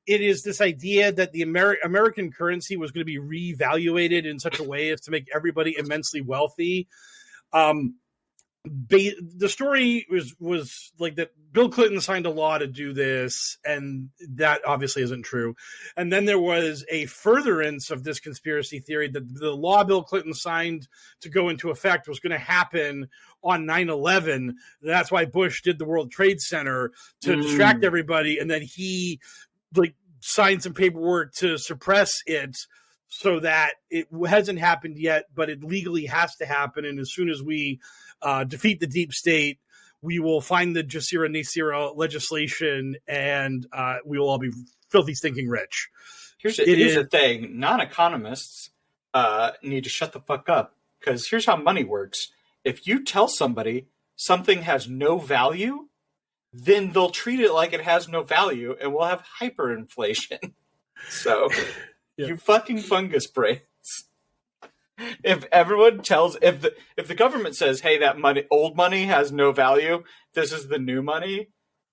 It is this idea that the American currency was going to be reevaluated in such a way as to make everybody immensely wealthy. the story was like that Bill Clinton signed a law to do this, and that obviously isn't true. And then there was a furtherance of this conspiracy theory that the law Bill Clinton signed to go into effect was going to happen on 9/11. That's why Bush did the World Trade Center to distract everybody, and then he like signed some paperwork to suppress it so that it hasn't happened yet, but it legally has to happen. And as soon as we defeat the deep state, we will find the Jasira Nasira legislation, and we will all be filthy, stinking rich. Here's the thing. Non-economists need to shut the fuck up, because here's how money works. If you tell somebody something has no value, then they'll treat it like it has no value, and we'll have hyperinflation. So, you fucking fungus brains. If everyone tells, if the government says, hey, that old money has no value, this is the new money,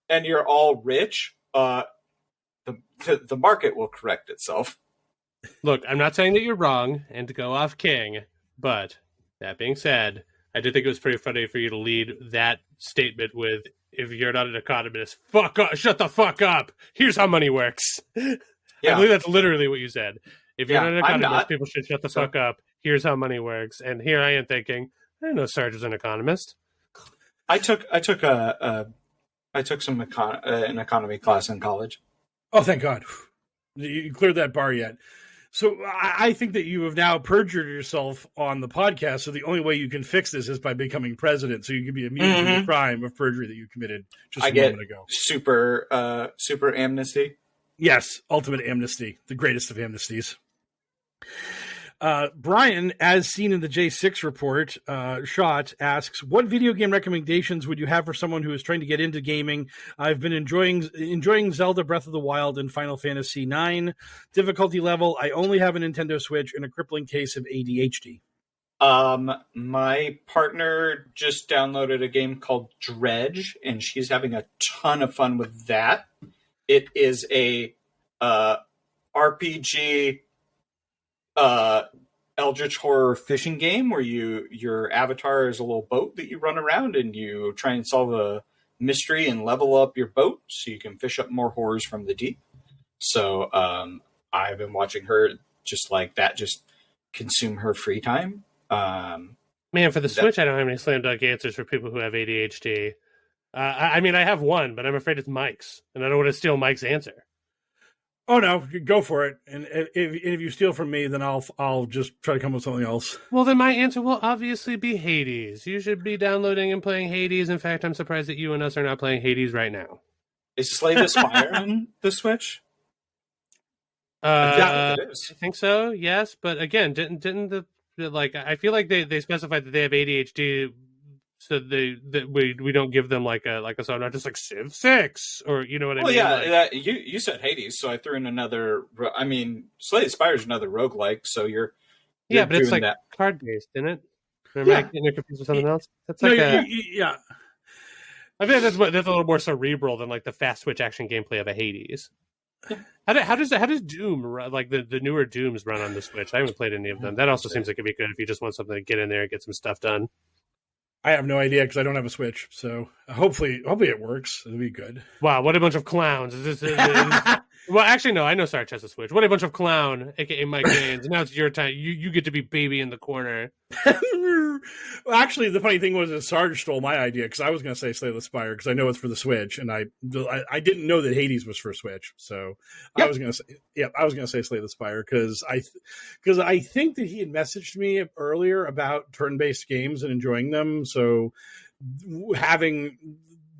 and you're all rich, the market will correct itself. Look, I'm not saying that you're wrong and to go off King, but that being said, I did think it was pretty funny for you to lead that statement with, if you're not an economist, fuck up, shut the fuck up. Here's how money works. Yeah. I believe that's literally what you said. If you're not an economist, people should shut the fuck up. Here's how money works. And here I am thinking, I didn't know Sarge was an economist. I took some an economy class in college. Oh, thank God. You cleared that bar yet. So I think that you have now perjured yourself on the podcast. So the only way you can fix this is by becoming president. So you can be immune from the crime of perjury that you committed just a moment ago. Super amnesty. Yes, ultimate amnesty, the greatest of amnesties. Brian, as seen in the J6 report, Shot asks, what video game recommendations would you have for someone who is trying to get into gaming? I've been enjoying Zelda Breath of the Wild and Final Fantasy IX. Difficulty level, I only have a Nintendo Switch and a crippling case of ADHD. My partner just downloaded a game called Dredge, and she's having a ton of fun with that. It is a RPG eldritch horror fishing game where your avatar is a little boat that you run around and you try and solve a mystery and level up your boat so you can fish up more horrors from the deep. So I've been watching her just like that, just consume her free time. Man, for the Switch, I don't have any slam dunk answers for people who have ADHD. I mean, I have one, but I'm afraid it's Mike's, and I don't want to steal Mike's answer. Oh no, go for it. And if you steal from me, then I'll just try to come up with something else. Well, then my answer will obviously be Hades. You should be downloading and playing Hades. In fact, I'm surprised that you and us are not playing Hades right now. Is Slay the Spire on the Switch? I think so. Yes, but again, didn't the like? I feel like they specified that they have ADHD. So we don't give them like a so not just like Civ 6 or you know what I mean? Well, yeah, like, you said Hades, so I threw in another. I mean, Slay the Spire is another roguelike, so you're but it's like that. card based, isn't it? Am I getting confused with something else? That's like yeah. I think that's a little more cerebral than like the fast switch action gameplay of a Hades. How does Doom run, like the newer Dooms run on the Switch? I haven't played any of them. That also seems like it'd be good if you just want something to get in there and get some stuff done. I have no idea because I don't have a Switch, so hopefully it works. It'll be good. Wow, what a bunch of clowns! Well, actually, no, I know Sarge has a Switch. What a bunch of clown, aka Mike Gaines. Now it's your time. You get to be baby in the corner. Well, actually, the funny thing was that Sarge stole my idea because I was going to say Slay the Spire because I know it's for the Switch, and I didn't know that Hades was for Switch, so I was going to say Slay the Spire because I think that he had messaged me earlier about turn-based games and enjoying them. So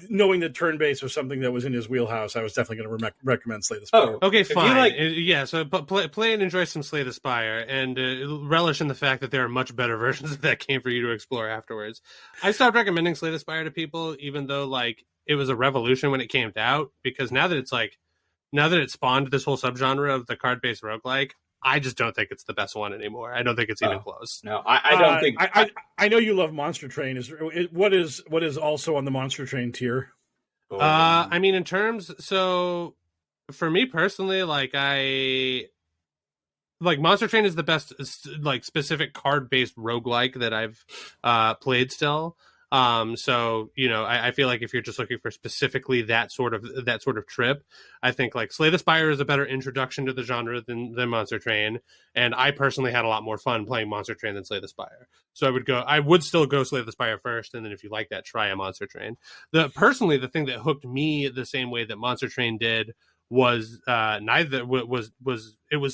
knowing that turn-based was something that was in his wheelhouse, I was definitely going to recommend Slay the Spire. Oh, okay, fine. So play and enjoy some Slay the Spire, and relish in the fact that there are much better versions of that game for you to explore afterwards. I stopped recommending Slay the Spire to people, even though like it was a revolution when it came out, because now that it spawned this whole subgenre of the card-based roguelike, I just don't think it's the best one anymore. I don't think it's even close. No, I don't think. I know you love Monster Train. What is also on the Monster Train tier? I mean, in terms, so for me personally, like Monster Train is the best like specific card based roguelike that I've played still. So, I feel like if you're just looking for specifically that sort of trip, I think like Slay the Spire is a better introduction to the genre than Monster Train. And I personally had a lot more fun playing Monster Train than Slay the Spire. So I would still go Slay the Spire first, and then if you like that, try a Monster Train. Personally, the thing that hooked me the same way that Monster Train did was it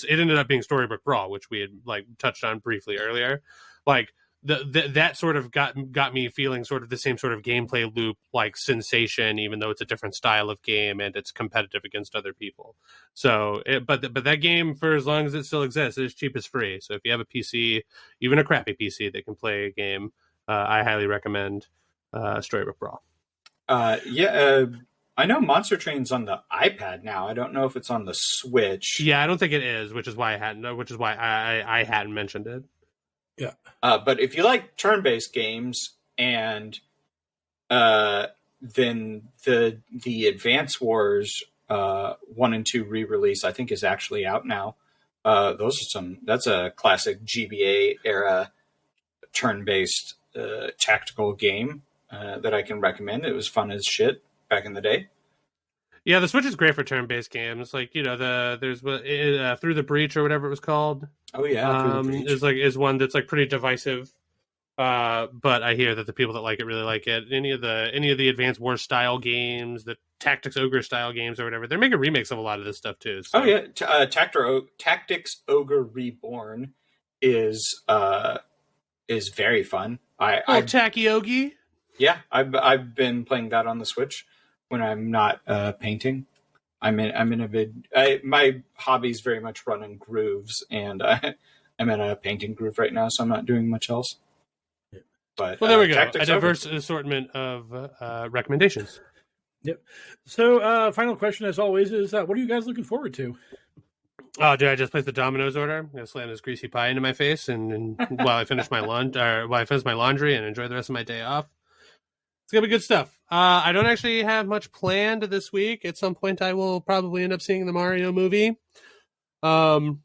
ended up being Storybook Brawl, which we had like touched on briefly earlier. Like that sort of got me feeling sort of the same sort of gameplay loop like sensation, even though it's a different style of game and it's competitive against other people. So, but that game, for as long as it still exists, is cheap as free. So if you have a PC, even a crappy PC that can play a game, I highly recommend Storybook Brawl. I know Monster Train's on the iPad now. I don't know if it's on the Switch. Yeah, I don't think it is, which is why I hadn't mentioned it. Yeah. But if you like turn-based games, and then the Advance Wars 1 and 2 re-release, I think, is actually out now. That's a classic GBA era turn-based tactical game that I can recommend. It was fun as shit back in the day. Yeah, the Switch is great for turn-based games. Like, there's Through the Breach or whatever it was called. Oh yeah, is one that's like pretty divisive. But I hear that the people that like it really like it. Any of the Advanced Wars style games, the Tactics Ogre style games or whatever, they're making remakes of a lot of this stuff too. So. Oh yeah, Tactics Ogre Reborn is very fun. Tacky Ogie. Yeah, I've been playing that on the Switch when I'm not painting. I'm in a bit. My hobby's very much running grooves, and I'm in a painting groove right now, so I'm not doing much else. But well, there we go. A diverse assortment of recommendations. Yep. So, final question, as always, is what are you guys looking forward to? Oh, did I just place the Domino's order? I'm gonna slam this greasy pie into my face, and while I finish my laundry and enjoy the rest of my day off. It's gonna be good stuff. I don't actually have much planned this week. At some point, I will probably end up seeing the Mario movie. I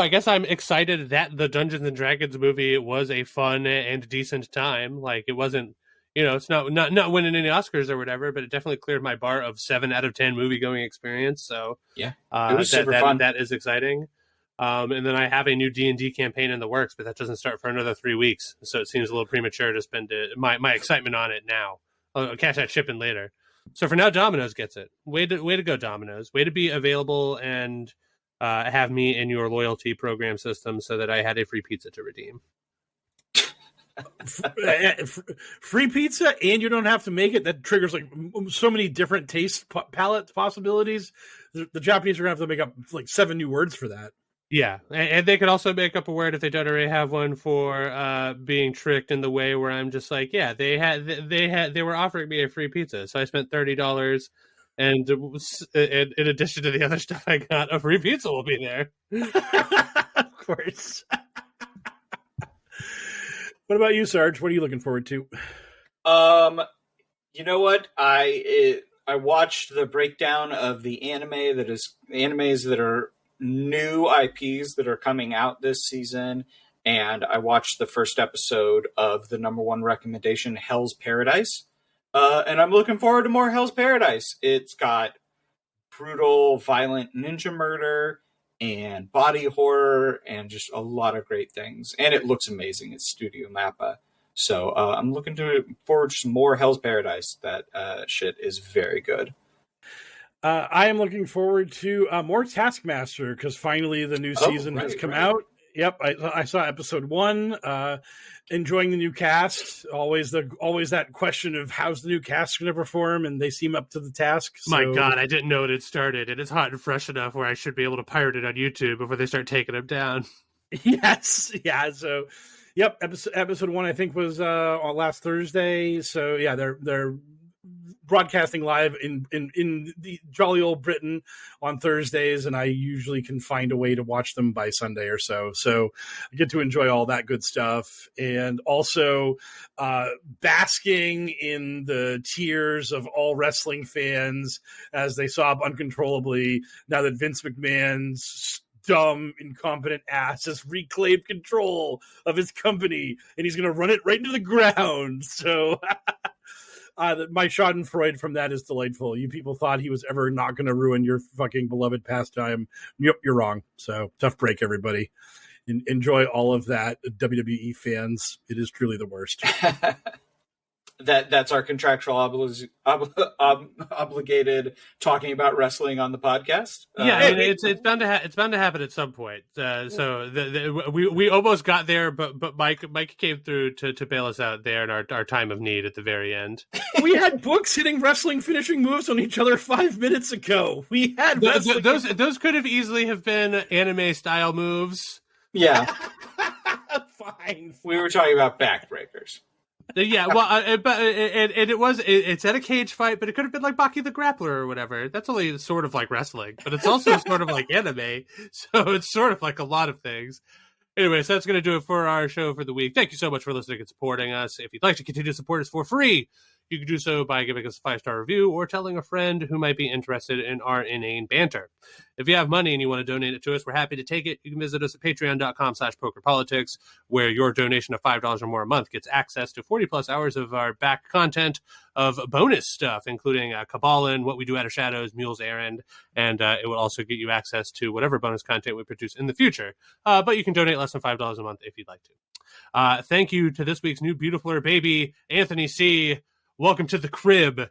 guess I'm excited that the Dungeons and Dragons movie was a fun and decent time. Like, it wasn't, it's not winning any Oscars or whatever, but it definitely cleared my bar of 7 out of 10 movie going experience. So yeah, it was super fun. That is exciting. And then I have a new D&D campaign in the works, but that doesn't start for another 3 weeks. So it seems a little premature to spend my excitement on it now. I'll cash that ship in later. So for now, Domino's gets it. Way to go, Domino's. Way to be available and have me in your loyalty program system so that I had a free pizza to redeem. Free pizza, and you don't have to make it. That triggers like so many different taste palette possibilities. The Japanese are going to have to make up like 7 new words for that. Yeah, and they could also make up a word if they don't already have one for being tricked in the way where I'm just like, yeah, they were offering me a free pizza, so I spent $30, and in addition to the other stuff I got, a free pizza will be there. Of course. What about you, Sarge? What are you looking forward to? You know what? I watched the breakdown of the animes that are new IPs that are coming out this season, and I watched the first episode of the #1 recommendation, Hell's Paradise, and I'm looking forward to more Hell's Paradise. It's got brutal, violent ninja murder and body horror and just a lot of great things, and it looks amazing. It's Studio Mappa, so I'm looking forward to some more Hell's Paradise. That shit is very good. I am looking forward to more Taskmaster, because finally the new season has come out. Yep, I saw episode 1. Enjoying the new cast. Always that question of how's the new cast going to perform, and they seem up to the task. So. My God, I didn't know it had started. It is hot and fresh enough where I should be able to pirate it on YouTube before they start taking them down. Yes, yeah. So, yep, episode 1 I think was on last Thursday. So yeah, they're broadcasting live in the jolly old Britain on Thursdays, and I usually can find a way to watch them by Sunday or so. So I get to enjoy all that good stuff, and also basking in the tears of all wrestling fans as they sob uncontrollably now that Vince McMahon's dumb, incompetent ass has reclaimed control of his company, and he's going to run it right into the ground. So my schadenfreude from that is delightful. You people thought he was ever not going to ruin your fucking beloved pastime. Yep, you're wrong. So tough break, everybody. Enjoy all of that, WWE fans. It is truly the worst. That's our contractual obligated talking about wrestling on the podcast. Yeah, I mean, it's bound to happen at some point. So we almost got there, but Mike came through to bail us out there in our time of need at the very end. We had books hitting wrestling finishing moves on each other 5 minutes ago. We had those could have easily have been anime style moves. Yeah, fine. We were talking about backbreakers. Yeah, well, it's at a cage fight, but it could have been like Baki the Grappler or whatever. That's only sort of like wrestling, but it's also sort of like anime, so it's sort of like a lot of things. Anyway, so that's going to do it for our show for the week. Thank you so much for listening and supporting us. If you'd like to continue to support us for free, you can do so by giving us a 5-star review or telling a friend who might be interested in our inane banter. If you have money and you want to donate it to us, we're happy to take it. You can visit us at patreon.com/pokerpolitics, where your donation of $5 or more a month gets access to 40-plus hours of our back content of bonus stuff, including Kabbalah, What We Do Out of Shadows, Mule's Errand, and it will also get you access to whatever bonus content we produce in the future. But you can donate less than $5 a month if you'd like to. Thank you to this week's new beautifuler baby, Anthony C. Welcome to the crib.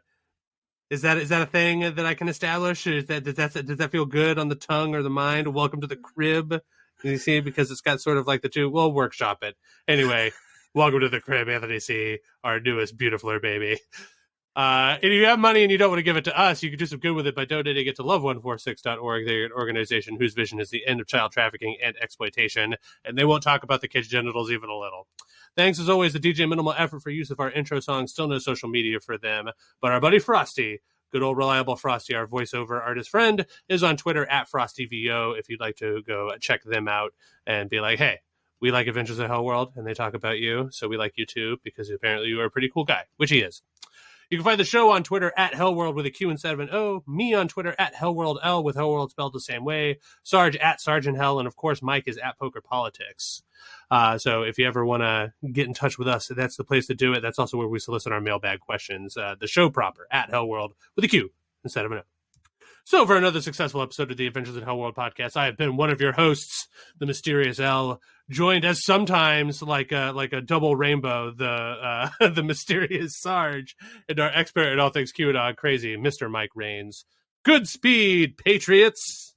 Is that a thing that I can establish? Does that feel good on the tongue or the mind? Welcome to the crib. You see, because it's got sort of like the two. We'll workshop it anyway. Welcome to the crib, Anthony C., our newest beautifuler baby. If you have money and you don't want to give it to us, you can do some good with it by donating it to love146.org. They're an organization whose vision is the end of child trafficking and exploitation, and they won't talk about the kids' genitals even a little. Thanks, as always, to DJ Minimal Effort for use of our intro song. Still no social media for them, but our buddy Frosty, good old reliable Frosty, our voiceover artist friend, is on Twitter at FrostyVO if you'd like to go check them out and be like, hey, we like Adventures in HellwQrld, and they talk about you, so we like you too, because apparently you are a pretty cool guy, which he is. You can find the show on Twitter at HellwQrld with a Q instead of an O, me on Twitter at HellwQrldL with HellwQrld spelled the same way, Sarge at Sergeant Hell, and of course Mike is at Poker Politics. So if you ever want to get in touch with us, that's the place to do it. That's also where we solicit our mailbag questions. The show proper at HellwQrld with a Q instead of an O. So for another successful episode of the Adventures in HellwQrld podcast, I have been one of your hosts, the Mysterious L, joined as sometimes like a double rainbow, the Mysterious Sarge, and our expert in all things QAnon crazy, Mr. Mike Rains. Good speed, Patriots!